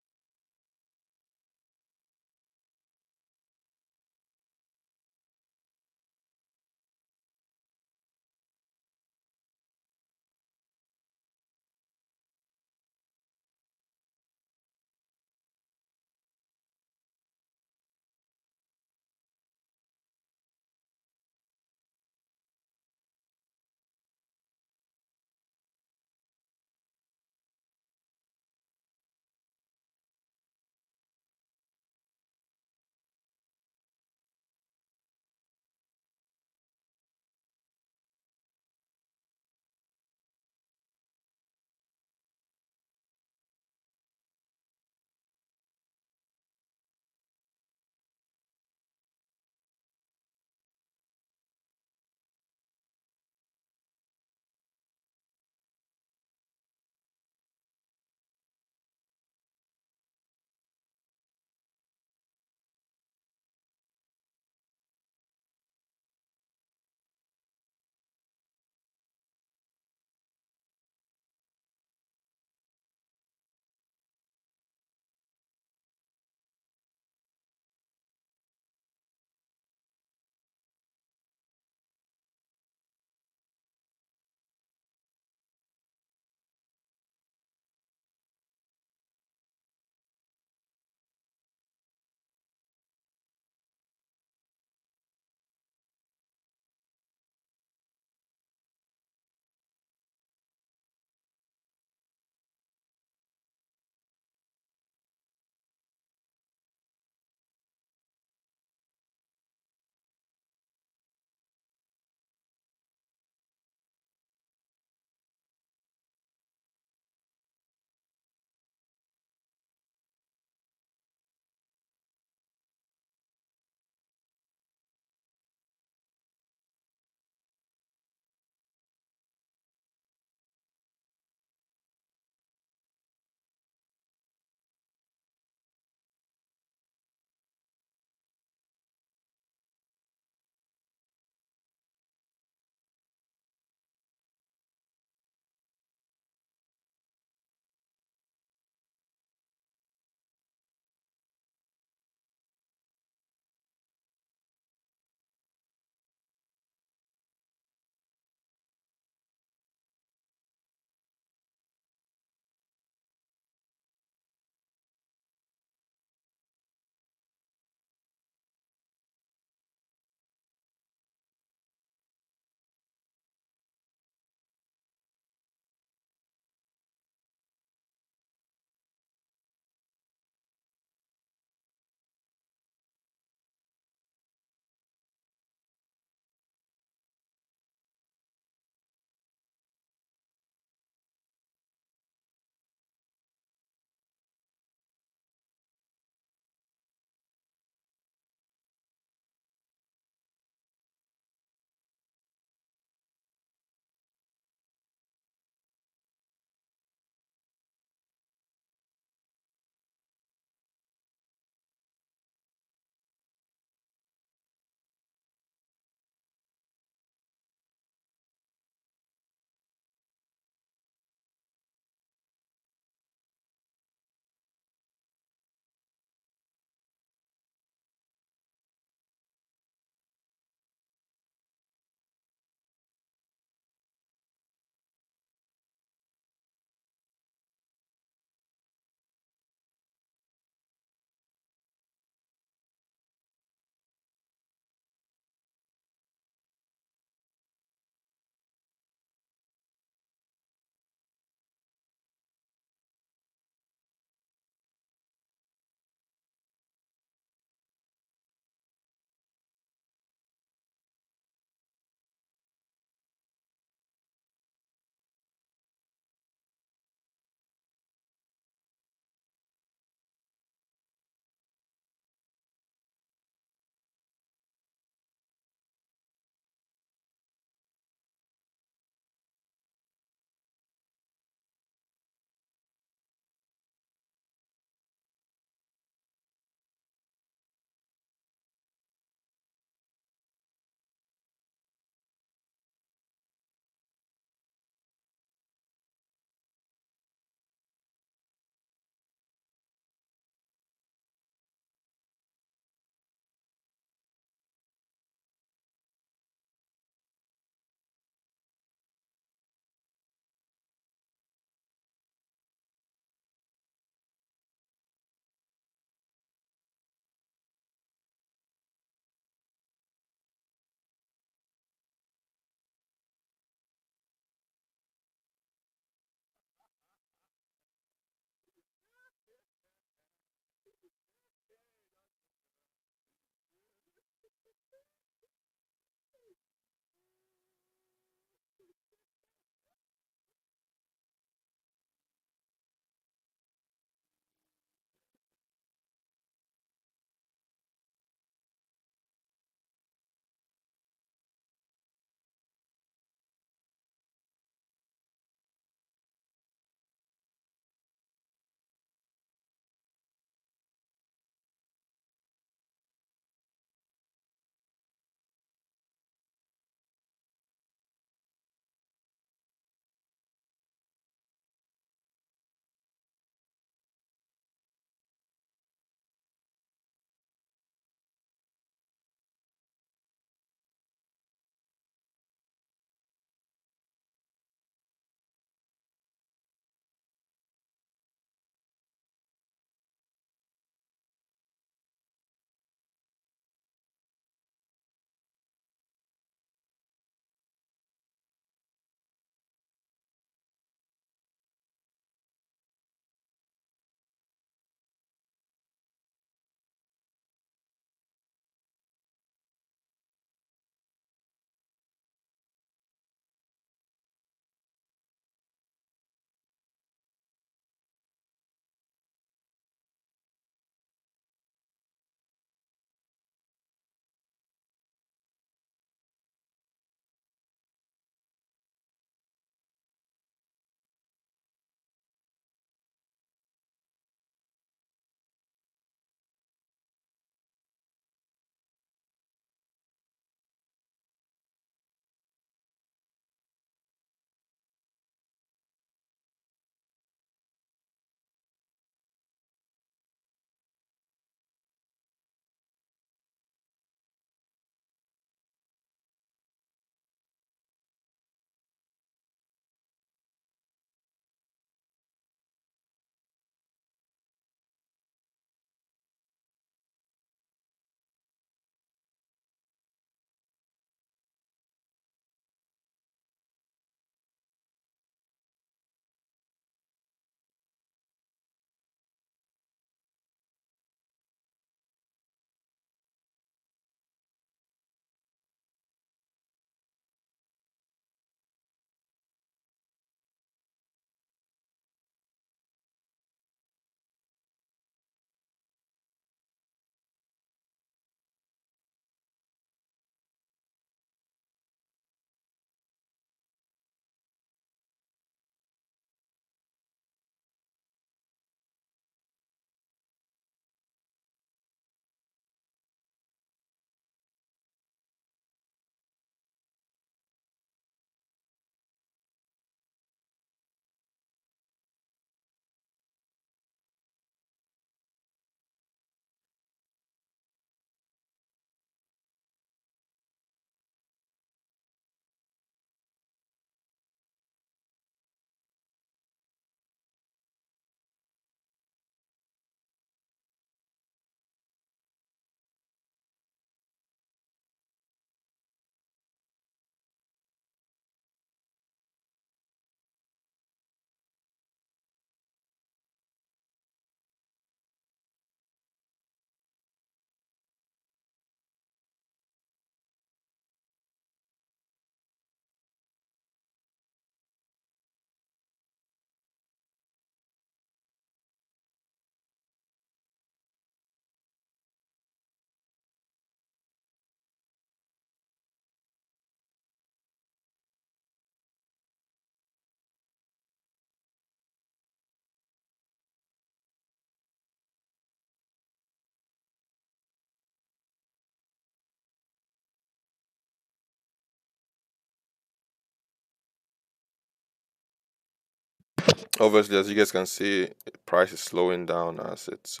Obviously, as you guys can see, price is slowing down as it's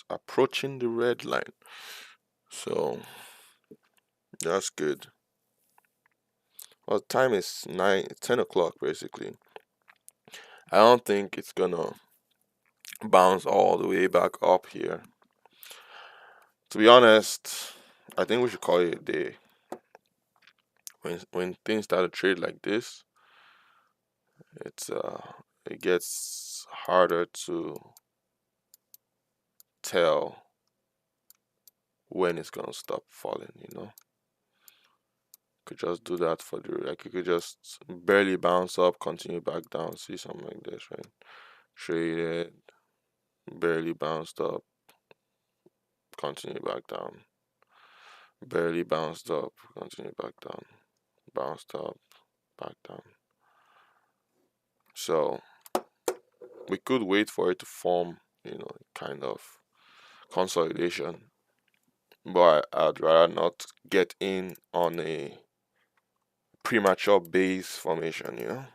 approaching the red line. So that's good. Well, time is 10 o'clock basically. I don't think it's gonna bounce all the way back up here. To be honest, I think we should call it a day. When things start to trade like this, it's it gets harder to tell when it's gonna stop falling. Could just do that for the like you could just barely bounce up, continue back down, see something like this, right? Traded, barely bounced up, continue back down, barely bounced up, continue back down, bounced up, back down. So we could wait for it to form, kind of consolidation, but I'd rather not get in on a premature base formation.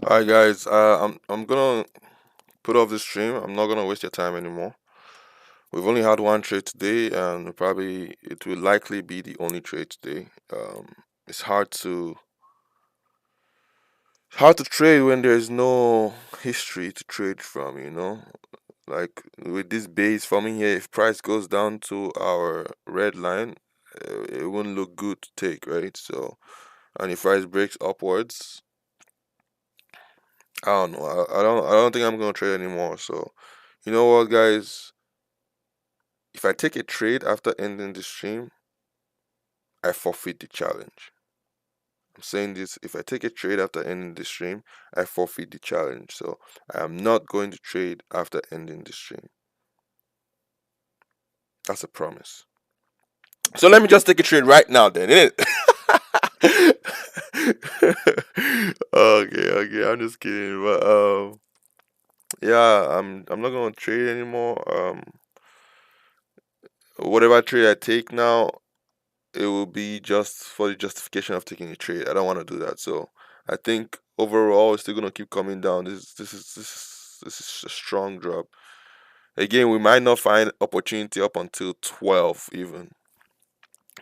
All right, guys. I'm gonna put off this stream. I'm not gonna waste your time anymore. We've only had one trade today, and probably it will likely be the only trade today. It's hard to trade when there's no history to trade from. Like with this base forming here, if price goes down to our red line, it wouldn't look good to take, right? So, and if price breaks upwards, I don't know. I don't think I'm gonna trade anymore. So, you know what, guys? If I take a trade after ending the stream, I forfeit the challenge. I'm saying this: if I take a trade after ending the stream, I forfeit the challenge. So I am not going to trade after ending the stream. That's a promise. So let me just take a trade right now, then, innit? Okay. I'm just kidding, but yeah, I'm not gonna trade anymore. Whatever trade I take now, it will be just for the justification of taking a trade. I don't want to do that. So I think overall it's still gonna keep coming down. This is a strong drop. Again, we might not find opportunity up until 12 even.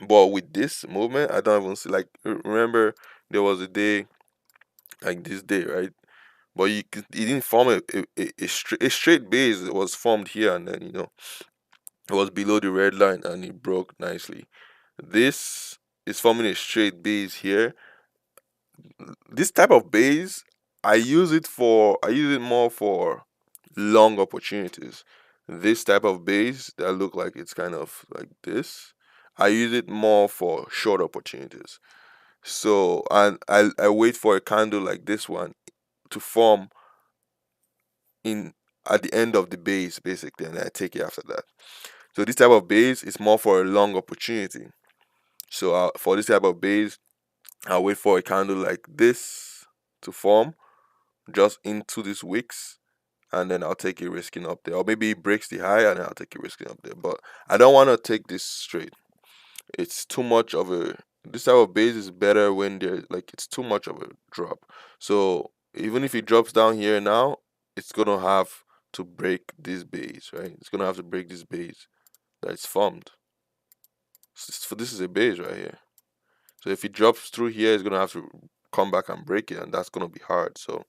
But with this movement, I don't even see, like, remember there was a day like this day, right? But it didn't form a straight base. It was formed here, and then it was below the red line and it broke nicely. This is forming a straight base here. This type of base, I use it more for long opportunities. This type of base that look like it's kind of like this, I use it more for short opportunities. So, and I wait for a candle like this one to form in at the end of the base basically, and I take it after that. So this type of base is more for a long opportunity. So for this type of base, I'll wait for a candle like this to form just into this wicks, and then I'll take it risking up there. Or maybe it breaks the high and then I'll take it risking up there. But I don't want to take this straight. It's too much of a This type of base is better when there's like it's too much of a drop. So even if it drops down here now, it's gonna have to break this base, right? It's gonna have to break this base that's formed. So this is a base right here. So if it drops through here, it's gonna have to come back and break it, and that's gonna be hard. So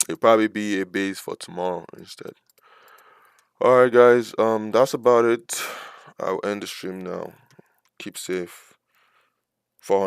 it'll probably be a base for tomorrow instead. All right, guys. That's about it. I'll end the stream now. Keep safe. 400.